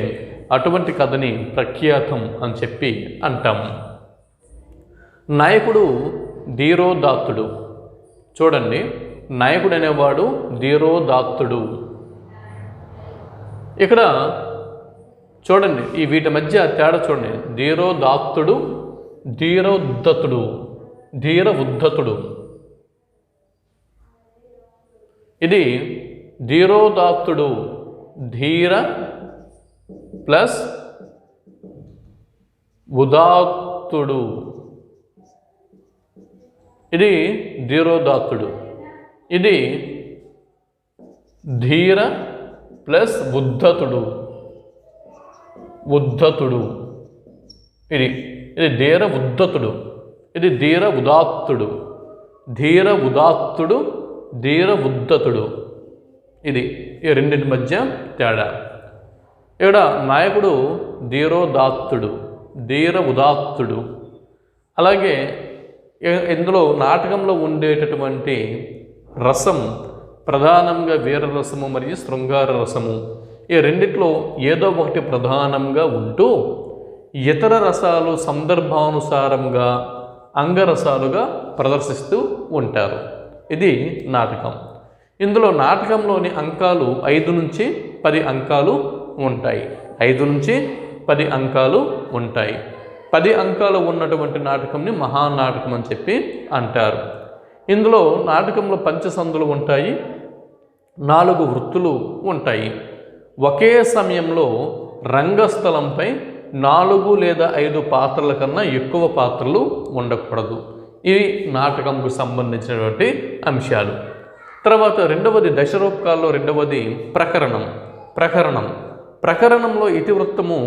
అటువంటి కథని ప్రఖ్యాతం అని చెప్పి అంటాము. నాయకుడు ధీరోదాత్తుడు. చూడండి, నాయకుడు అనేవాడు ధీరోదాత్తుడు. ఇక్కడ చూడండి, ఈ వీటి మధ్య తేడా చూడండి. ధీరోదాత్తుడు, ధీరోద్ధతుడు, ధీర ఉద్ధతుడు. ఇది ధీరోదాత్తుడు ధీర ప్లస్ ఉదాత్తుడు. ఇది ధీరోదాత్తుడు. ఇది ధీర ప్లస్ ఉద్ధతుడు. ఉద్ధతుడు ఇది ధీర ఉద్ధతుడు. ఇది ధీర ఉదాత్తుడు. ధీర ఉదాత్తుడు, ధీర ఉద్ధతుడు. ఇది ఈ రెండింటి మధ్య తేడా. ఇక్కడ నాయకుడు ధీరోదాత్తుడు, ధీర ఉదాత్తుడు. అలాగే ఇందులో నాటకంలో ఉండేటటువంటి రసం ప్రధానంగా వీరరసము మరియు శృంగార రసము, ఈ రెండిట్లో ఏదో ఒకటి ప్రధానంగా ఉంటూ ఇతర రసాలు సందర్భానుసారంగా అంగరసాలుగా ప్రదర్శిస్తూ ఉంటారు. ఇది నాటకం. ఇందులో నాటకంలోని అంకాలు 5 నుంచి 10 అంకాలు ఉంటాయి. 5 నుంచి 10 అంకాలు ఉంటాయి. 10 అంకాలు ఉన్నటువంటి నాటకంని మహానాటకం అని చెప్పి అంటారు. ఇందులో నాటకంలో పంచసందులు ఉంటాయి, 4 వృత్తులు ఉంటాయి. ఒకే సమయంలో రంగస్థలంపై 4 లేదా 5 పాత్రల కన్నా ఎక్కువ పాత్రలు ఉండకూడదు. ఇవి నాటకంకు సంబంధించినటువంటి అంశాలు. తర్వాత రెండవది దశరూపకాల్లో రెండవది ప్రకరణంలో ఇతివృత్తము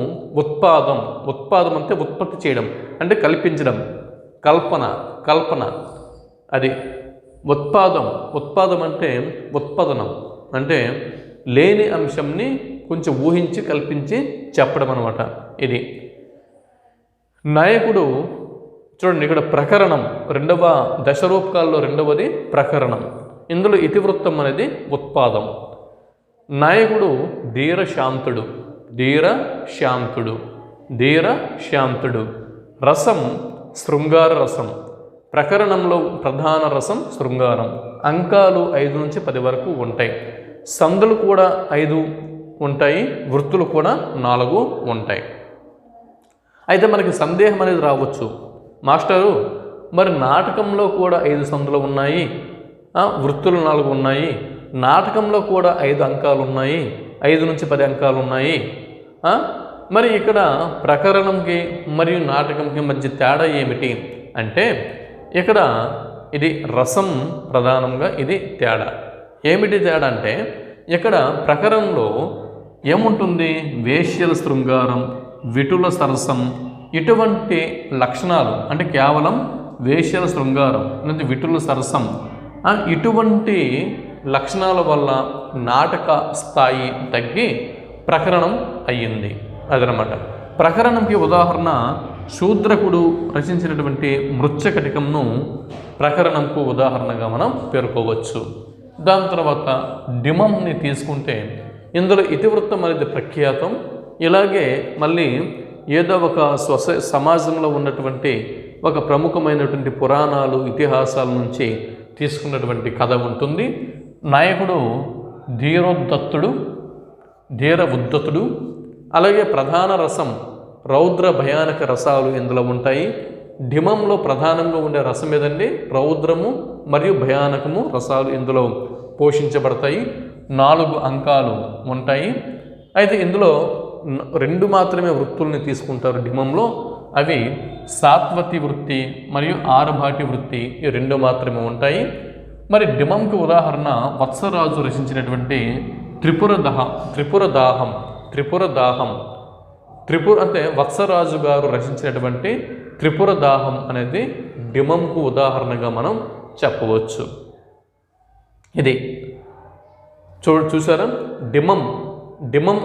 ఉత్పాదం అంటే ఉత్పత్తి చేయడం, అంటే కల్పించడం, కల్పన అది ఉత్పాదం అంటే ఉత్పాదనం అంటే లేని అంశంని కొంచెం ఊహించి కల్పించి చెప్పడం అనమాట. ఇది నాయకుడు. చూడండి ఇక్కడ ప్రకరణం, రెండవ దశరూపకాల్లో రెండవది ప్రకరణం. ఇందులో ఇతివృత్తం అనేది ఉత్పాదం. నాయకుడు ధీరశాంతుడు. రసం శృంగార రసం. ప్రకరణంలో ప్రధాన రసం శృంగారం. అంకాలు 5 నుంచి 10 వరకు ఉంటాయి. సందులు కూడా 5 ఉంటాయి, వృత్తులు కూడా 4 ఉంటాయి. అయితే మనకి సందేహం అనేది రావచ్చు, మాస్టరు మరి నాటకంలో కూడా 5 సందులు ఉన్నాయి, వృత్తులు 4 ఉన్నాయి, నాటకంలో కూడా 5 అంకాలు ఉన్నాయి, 5 నుంచి 10 అంకాలు ఉన్నాయి, మరి ఇక్కడ ప్రకరణంకి మరియు నాటకంకి మధ్య తేడా ఏమిటి అంటే, ఇక్కడ ఇది రసం ప్రధానంగా, ఇది తేడా. ఏమిటి తేడా అంటే, ఇక్కడ ప్రకరణంలో ఏముంటుంది, వేశ్యల శృంగారం, విటుల సరసం, ఇటువంటి లక్షణాలు, అంటే కేవలం వేశ్యల శృంగారం అంటే విటుల సరసం, ఇటువంటి లక్షణాల వల్ల నాటక స్థాయి తగ్గి ప్రకరణం అయ్యింది. అదనమాట. ప్రకరణంకి ఉదాహరణ శూద్రకుడు రచించినటువంటి మృచ్ఛకటికంను ప్రకరణంకు ఉదాహరణగా మనం పేర్కోవచ్చు. దాని తర్వాత డిమంని తీసుకుంటే ఇందులో ఇతివృత్తం అనేది ప్రఖ్యాతం. ఇలాగే మళ్ళీ ఏదో ఒక సమాజంలో ఉన్నటువంటి ఒక ప్రముఖమైనటువంటి పురాణాలు, ఇతిహాసాల నుంచి తీసుకున్నటువంటి కథ ఉంటుంది. నాయకుడు ధీర ఉద్ధతుడు. అలాగే ప్రధాన రసం రౌద్ర భయానక రసాలు ఇందులో ఉంటాయి. డిమంలో ప్రధానంగా ఉండే రసం ఏదండి, రౌద్రము మరియు భయానకము రసాలు ఇందులో పోషించబడతాయి. 4 అంకాలు ఉంటాయి. అయితే ఇందులో 2 మాత్రమే వృత్తుల్ని తీసుకుంటారు డిమంలో. అవి సాత్వతి వృత్తి మరియు ఆరభాటి వృత్తి, ఈ 2 మాత్రమే ఉంటాయి. మరి డిమంకి ఉదాహరణ వత్సరాజు రచించినటువంటి త్రిపుర అంటే వత్సరాజు గారు రచించినటువంటి త్రిపుర దాహం అనేది డిమంకు ఉదాహరణగా మనం చెప్పవచ్చు. ఇది చూసారా, డిమం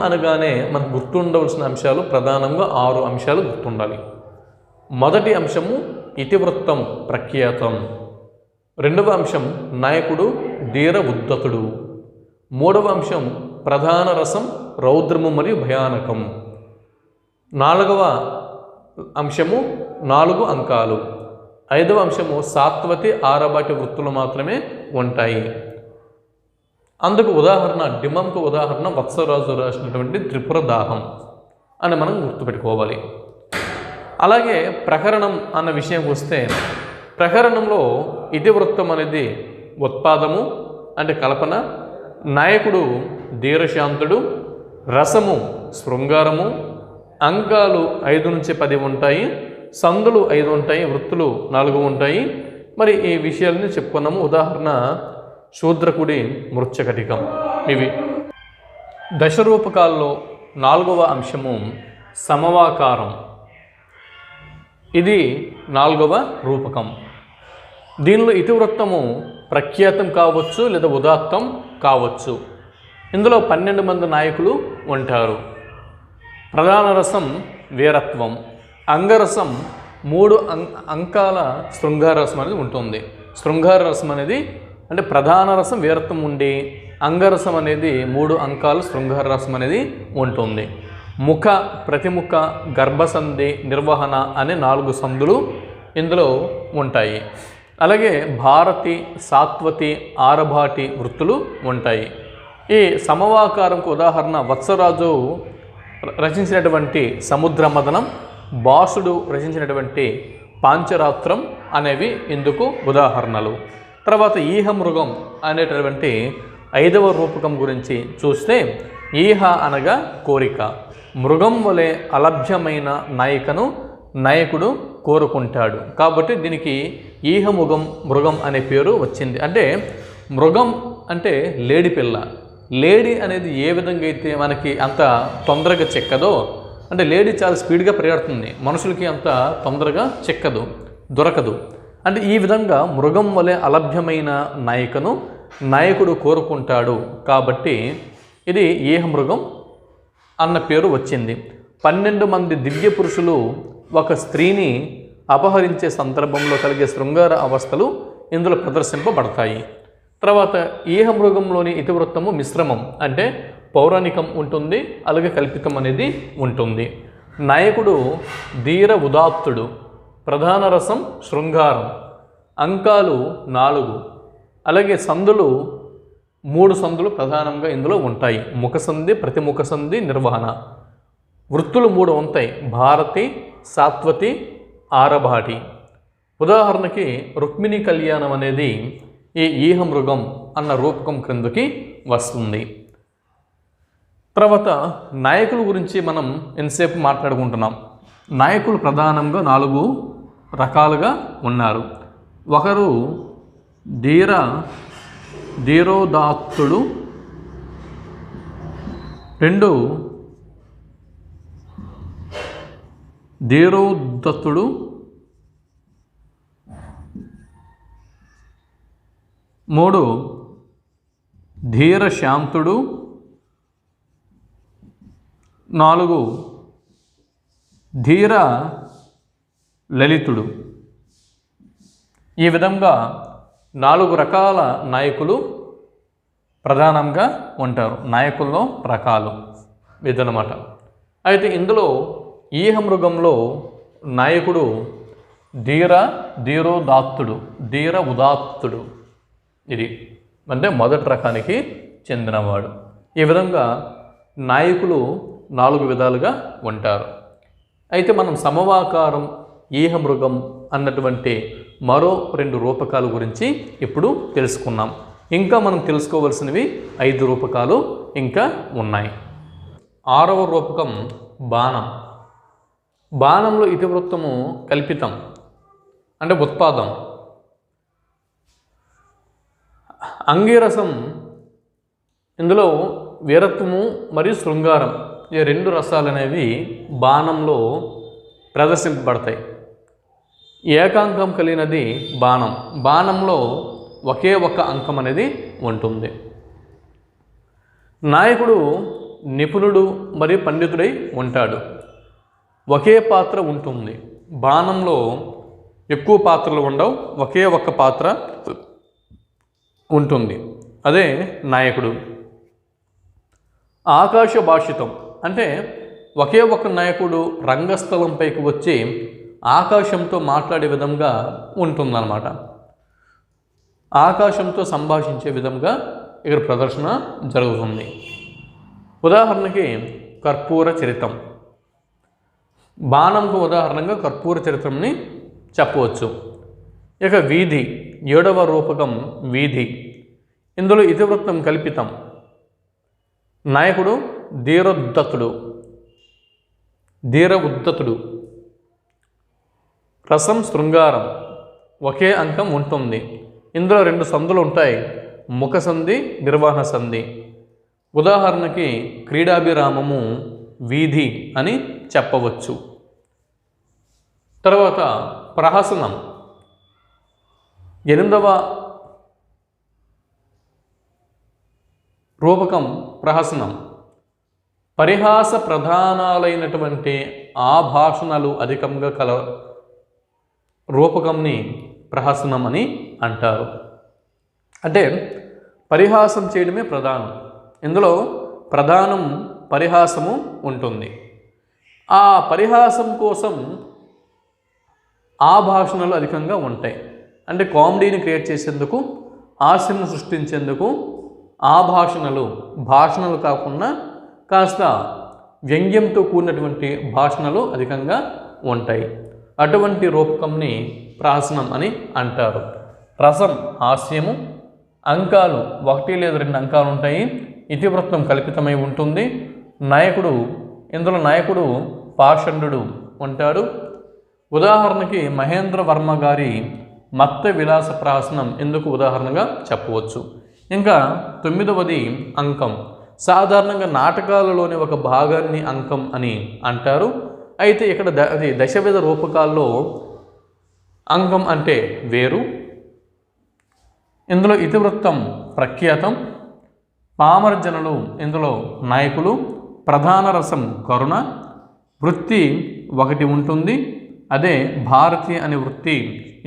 అనగానే మనకు గుర్తుండవలసిన అంశాలు ప్రధానంగా 6 అంశాలు గుర్తుండాలి. మొదటి అంశము ఇతివృత్తం ప్రఖ్యాతం. రెండవ అంశం నాయకుడు ధీర ఉద్ధతుడు. మూడవ అంశం ప్రధాన రసం రౌద్రము మరియు భయానకం. 4వ అంశము 4 అంకాలు. 5వ అంశము సాత్వతి ఆరబాటి వృత్తులు మాత్రమే ఉంటాయి. అందుకు ఉదాహరణ, డిమంకు ఉదాహరణ వత్సరాజు రాసినటువంటి త్రిపుర దాహం అని మనం గుర్తుపెట్టుకోవాలి. అలాగే ప్రకరణం అన్న విషయం వస్తే, ప్రకరణంలో ఇతివృత్తం అనేది ఉత్పాదము అంటే కల్పన, నాయకుడు ధీరశాంతుడు, రసము శృంగారము, అంకాలు 5 నుంచి 10 ఉంటాయి, సందులు 5 ఉంటాయి, వృత్తులు 4 ఉంటాయి. మరి ఈ విషయాలని చెప్పుకున్నాము. ఉదాహరణ శూద్రకుడి మృచ్ఛకటికం. ఇవి దశరూపకాల్లో 4వ అంశము సమవాకారం. ఇది 4వ రూపకం. దీనిలో ఇతివృత్తము ప్రఖ్యాతం కావచ్చు లేదా ఉదాత్తం కావచ్చు. ఇందులో 12 మంది నాయకులు ఉంటారు. ప్రధాన రసం వీరత్వం, అంగరసం 3 అంకాల శృంగార రసం అనేది ఉంటుంది. శృంగార రసం అనేది అంటే ప్రధాన రసం వీరత్వం ఉండి అంగరసం అనేది 3 అంకాలు శృంగార రసం అనేది ఉంటుంది. ముఖ, ప్రతిముఖ, గర్భసంధి, నిర్వహణ అనే 4 సంధులు ఇందులో ఉంటాయి. అలాగే భారతి, సాత్వతి, ఆరభాటి వృత్తులు ఉంటాయి. ఈ సమవాకారంకు ఉదాహరణ వత్సరాజు రచించినటువంటి సముద్ర మదనం, భాసుడు రచించినటువంటి పాంచరాత్రం అనేవి ఇందుకు ఉదాహరణలు. తర్వాత ఈహ మృగం అనేటటువంటి 5వ రూపకం గురించి చూస్తే ఈహ అనగా కోరిక. మృగం వలె అలభ్యమైన నాయికను నాయకుడు కోరుకుంటాడు కాబట్టి దీనికి ఈహ మృగం అనే పేరు వచ్చింది. అంటే మృగం అంటే లేడి పిల్ల. లేడీ అనేది ఏ విధంగా అయితే మనకి అంత తొందరగా చెక్కదో, అంటే లేడీ చాలా స్పీడ్గా పరిగెడుతుంది, మనుషులకి అంత తొందరగా చెక్కదు, దొరకదు. అంటే ఈ విధంగా మృగం వలె అలభ్యమైన నాయికను నాయకుడు కోరుకుంటాడు కాబట్టి ఇది ఈహ మృగం అన్న పేరు వచ్చింది. 12 మంది దివ్య పురుషులు ఒక స్త్రీని అపహరించే సందర్భంలో కలిగే శృంగార అవస్థలు ఇందులో ప్రదర్శింపబడతాయి. తర్వాత ఈహ మృగంలోని ఇతివృత్తము మిశ్రమం, అంటే పౌరాణికం ఉంటుంది, అలాగే కల్పితం అనేది ఉంటుంది. నాయకుడు ధీర ఉదాత్తుడు, ప్రధాన రసం శృంగారం, అంకాలు 4, అలాగే సందులు 3 సందులు ప్రధానంగా ఇందులో ఉంటాయి. ముఖసంధి, ప్రతిముఖ సంధి, నిర్వహణ. వృత్తులు 3 ఉంటాయి, భారతి, సాత్వతి, ఆరభాటి. ఉదాహరణకి రుక్మిణి కళ్యాణం అనేది ఈ ఈహ మృగం అన్న రూపకం క్రిందకి వస్తుంది. తర్వాత నాయకుల గురించి మనం ఎంతసేపు మాట్లాడుకుంటున్నాం. నాయకులు ప్రధానంగా 4 రకాలుగా ఉన్నారు. ఒకరు ధీరోదాత్తుడు, 2 ధీరోద్ధతుడు, 3 ధీరశాంతుడు, 4 ధీర లలితుడు. ఈ విధంగా 4 రకాల నాయకులు ప్రధానంగా ఉంటారు. నాయకుల్లో రకాలు ఇదన్నమాట. అయితే ఇందులో ఈహ మృగంలో నాయకుడు ధీరోదాత్తుడు, ధీర ఉదాత్తుడు. ఇది అంటే మొదటి రకానికి చెందినవాడు. ఈ విధంగా నాయకులు 4 విధాలుగా ఉంటారు. అయితే మనం సమవాకారం, ఈహ మృగం అన్నటువంటి మరో 2 రూపకాల గురించి ఇప్పుడు తెలుసుకున్నాం. ఇంకా మనం తెలుసుకోవలసినవి 5 రూపకాలు ఇంకా ఉన్నాయి. 6వ రూపకం బాణం. బాణంలో ఇతివృత్తము కల్పితం, అంటే ఉత్పాదం. అంగీరసం ఇందులో వీరత్వము మరియు శృంగారం, ఈ 2 రసాలు అనేవి బాణంలో ప్రదర్శింపబడతాయి. ఏకాంకం కలిగినది బాణం. బాణంలో ఒకే ఒక అంకం అనేది ఉంటుంది. నాయకుడు నిపుణుడు మరియు పండితుడై ఉంటాడు. ఒకే పాత్ర ఉంటుంది. బాణంలో ఎక్కువ పాత్రలు ఉండవు, ఒకే ఒక్క పాత్ర ఉంటుంది, అదే నాయకుడు. ఆకాశ భాషితం అంటే ఒకే ఒక నాయకుడు రంగస్థలంపైకి వచ్చి ఆకాశంతో మాట్లాడే విధంగా ఉంటుందన్నమాట. ఆకాశంతో సంభాషించే విధంగా ఇక్కడ ప్రదర్శన జరుగుతుంది. ఉదాహరణకి కర్పూర చరితం. బాణంకు ఉదాహరణగా కర్పూర చరిత్రంని చెప్పవచ్చు. ఇక వీధి, 7వ రూపకం వీధి. ఇందులో ఇతివృత్తం కల్పితం. నాయకుడు ధీర ఉద్ధతుడు. రసం శృంగారం, ఒకే అంకం ఉంటుంది. ఇందులో 2 సందులు ఉంటాయి, ముఖ సంధి, నిర్వహణ సంధి. ఉదాహరణకి క్రీడాభిరామము వీధి అని చెప్పవచ్చు. తర్వాత ప్రహసనం, 8వ రూపకం ప్రహసనం. పరిహాస ప్రధానాలైనటువంటి ఆభాషణలు అధికంగా కల రూపకంని ప్రహసనం అని అంటారు. అంటే పరిహాసం చేయడమే ప్రధానం. ఇందులో ప్రధానం పరిహాసము ఉంటుంది. ఆ పరిహాసం కోసం ఆభాషణలు అధికంగా ఉంటాయి. అంటే కామెడీని క్రియేట్ చేసేందుకు, హాస్యను సృష్టించేందుకు భాషణలు కాకుండా కాస్త వ్యంగ్యంతో కూడినటువంటి భాషణలు అధికంగా ఉంటాయి. అటువంటి రూపకంని ప్రాసనం అని అంటారు. రసం హాస్యము, అంకాలు 1 లేదా 2 అంకాలు ఉంటాయి. ఇతివృత్తం కల్పితమై ఉంటుంది. ఇందులో నాయకుడు పాషండు ఉంటాడు. ఉదాహరణకి మహేంద్ర వర్మ గారి మత్త విలాస ప్రాసనం ఎందుకు ఉదాహరణగా చెప్పవచ్చు. ఇంకా 9వది అంకం. సాధారణంగా నాటకాలలోని ఒక భాగాన్ని అంకం అని అంటారు. అయితే ఇక్కడ అది దశవిధ రూపకాల్లో అంకం అంటే వేరు. ఇందులో ఇతివృత్తం ప్రఖ్యాతం, పామరజనులు ఇందులో నాయకులు, ప్రధాన రసం కరుణ, వృత్తి 1 ఉంటుంది. అదే భారతి అనే వృత్తి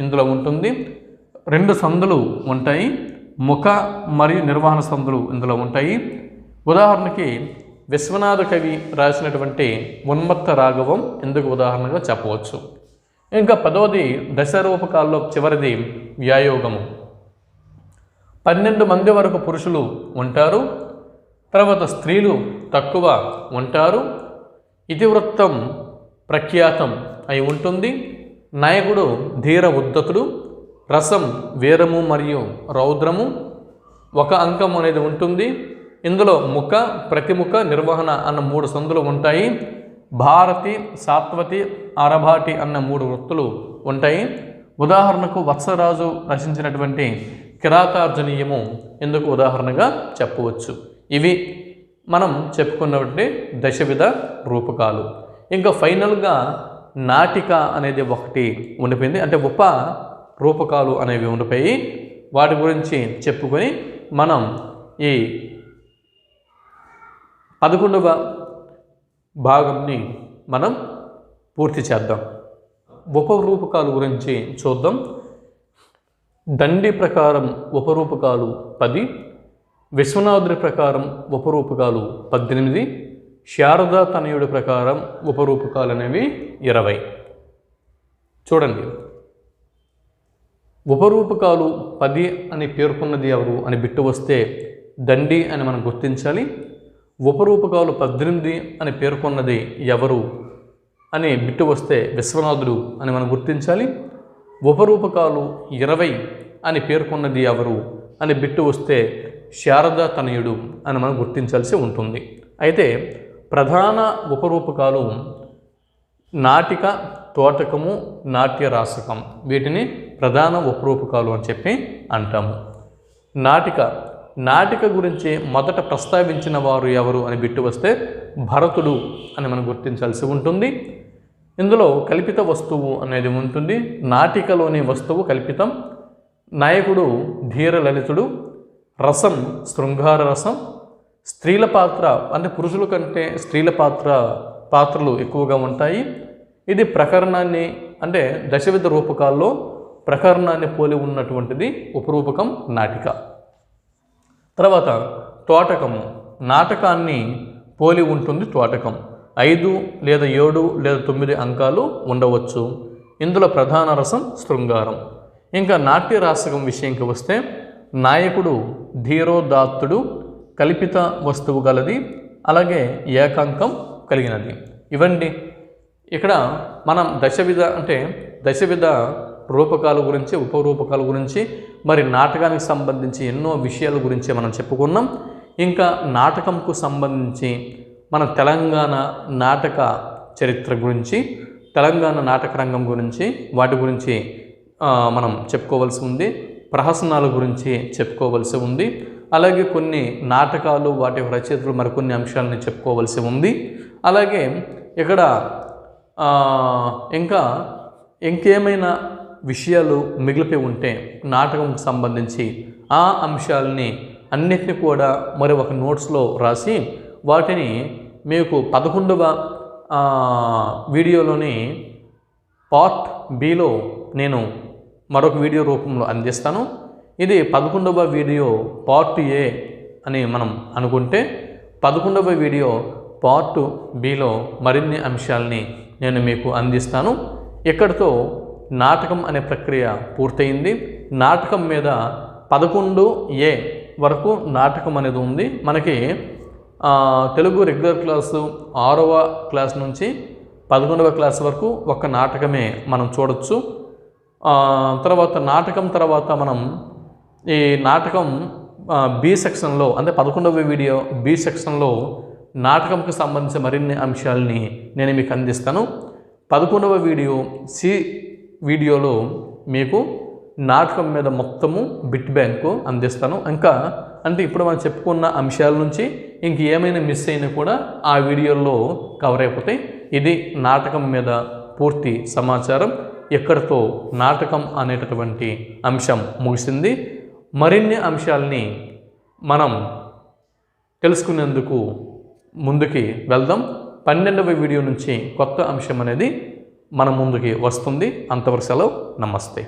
ఇందులో ఉంటుంది. 2 సందులు ఉంటాయి. ముఖ మరియు నిర్వహణ సందులు ఇందులో ఉంటాయి. ఉదాహరణకి విశ్వనాథ కవి రాసినటువంటి ఉన్మత్త రాఘవం ఎందుకు ఉదాహరణగా చెప్పవచ్చు. ఇంకా 10వది దశరూపకాల్లో చివరిది వ్యాయోగము. 12 మంది వరకు పురుషులు ఉంటారు. తర్వాత స్త్రీలు తక్కువ ఉంటారు. ఇతివృత్తం ప్రఖ్యాతం అయి ఉంటుంది. నాయకుడు ధీర ఉద్ధతుడు, రసం వీరము మరియు రౌద్రము, 1 అంకం అనేది ఉంటుంది. ఇందులో ముఖ, ప్రతిముఖ, నిర్వహణ అన్న 3 సందులు ఉంటాయి. భారతి, సాత్వతి, అరభాటి అన్న 3 వృత్తులు ఉంటాయి. ఉదాహరణకు వత్సరాజు రచించినటువంటి కిరాతార్జనీయము ఎందుకు ఉదాహరణగా చెప్పవచ్చు. ఇవి మనం చెప్పుకున్నటువంటి దశవిధ రూపకాలు. ఇంకా ఫైనల్గా నాటిక అనేది 1 ఉండిపోయింది. అంటే ఉప రూపకాలు అనేవి ఉండిపోయి వాటి గురించి చెప్పుకొని మనం ఈ 11వ భాగంని మనం పూర్తి చేద్దాం. ఉపరూపకాలు గురించి చూద్దాం. దండి ప్రకారం ఉపరూపకాలు 10, విశ్వనాథుడి ప్రకారం ఉపరూపకాలు 18, శారదా తనయుడి ప్రకారం ఉపరూపకాలు అనేవి 20. చూడండి, ఉపరూపకాలు 10 అని పేర్కొన్నది ఎవరు అని బిట్టు వస్తే దండి అని మనం గుర్తించాలి. ఉపరూపకాలు 18 అని పేర్కొన్నది ఎవరు అని బిట్టు వస్తే విశ్వనాథుడు అని మనం గుర్తించాలి. ఉపరూపకాలు 20 అని పేర్కొన్నది ఎవరు అని బిట్టు వస్తే శారదా తనయుడు అని మనం గుర్తించాల్సి ఉంటుంది. అయితే ప్రధాన ఉపరూపకాలు నాటిక, తోటకము, నాట్య రాసకం, వీటిని ప్రధాన ఉపరూపకాలు అని చెప్పి అంటాము. నాటిక గురించి మొదట ప్రస్తావించిన వారు ఎవరు అని బిట్టు వస్తే భరతుడు అని మనం గుర్తించాల్సి ఉంటుంది. ఇందులో కల్పిత వస్తువు అనేది ఉంటుంది. నాటికలోని వస్తువు కల్పితం. నాయకుడు ధీర లలితుడు, రసం శృంగార రసం, స్త్రీల పాత్ర అంటే పురుషుల కంటే స్త్రీల పాత్రలు ఎక్కువగా ఉంటాయి. ఇది ప్రకరణాన్ని అంటే దశవిధ రూపకాల్లో ప్రకరణాన్ని పోలి ఉన్నటువంటిది ఉపరూపకం నాటిక. తర్వాత తోటకము, నాటకాన్ని పోలి ఉంటుంది తోటకం. 5 లేదా 7 లేదా 9 అంకాలు ఉండవచ్చు. ఇందులో ప్రధాన రసం శృంగారం. ఇంకా నాట్య రాసకం విషయంకి వస్తే నాయకుడు ధీరోదాత్తుడు, కల్పిత వస్తువు గలది, అలాగే ఏకాంకం కలిగినది. ఇవండి ఇక్కడ మనం దశవిధ రూపకాల గురించి, ఉపరూపకాల గురించి, మరి నాటకానికి సంబంధించి ఎన్నో విషయాల గురించి మనం చెప్పుకున్నాం. ఇంకా నాటకంకు సంబంధించి మన తెలంగాణ నాటక చరిత్ర గురించి, తెలంగాణ నాటక రంగం గురించి, వాటి గురించి మనం చెప్పుకోవాల్సి ఉంది. ప్రహసనాల గురించి చెప్పుకోవాల్సి ఉంది. అలాగే కొన్ని నాటకాలు, వాటి రచయితలు మరికొన్ని అంశాలని చెప్పుకోవాల్సి ఉంది. అలాగే ఇక్కడ ఇంకేమైనా విషయాలు మిగిలిపోయి ఉంటే నాటకంకు సంబంధించి ఆ అంశాలని అన్నిటిని కూడా మరి ఒక నోట్స్లో రాసి వాటిని మీకు 11వ వీడియోలోని పార్ట్ బిలో నేను మరొక వీడియో రూపంలో అందిస్తాను. ఇది 11వ వీడియో పార్ట్ ఏ అని మనం అనుకుంటే 11వ వీడియో పార్ట్ బిలో మరిన్ని అంశాలని నేను మీకు అందిస్తాను. ఇక్కడితో నాటకం అనే ప్రక్రియ పూర్తయింది. నాటకం మీద 11A వరకు నాటకం అనేది ఉంది. మనకి తెలుగు రెగ్యులర్ క్లాసు 6వ క్లాస్ నుంచి 11వ క్లాస్ వరకు ఒక నాటకమే మనం చూడొచ్చు. తర్వాత నాటకం తర్వాత మనం ఈ నాటకం బి సెక్షన్లో అంటే 11వ వీడియో బి సెక్షన్లో నాటకంకి సంబంధించిన మరిన్ని అంశాలని నేను మీకు అందిస్తాను. 11వ వీడియో సి వీడియోలో మీకు నాటకం మీద మొత్తము బిట్ బ్యాంకు అందిస్తాను. ఇంకా అంటే ఇప్పుడు మనం చెప్పుకున్న అంశాల నుంచి ఇంక ఏమైనా మిస్ అయినా కూడా ఆ వీడియోలో కవర్ అయిపోతాయి. ఇది నాటకం మీద పూర్తి సమాచారం. ఇక్కడితో నాటకం అనేటటువంటి అంశం ముగిసింది. మరిన్ని అంశాలని మనం తెలుసుకునేందుకు ముందుకి వెళ్దాం. 12వ వీడియో నుంచి కొత్త అంశం అనేది మన ముందుకి వస్తుంది. అంతవరకు సెలవు. నమస్తే.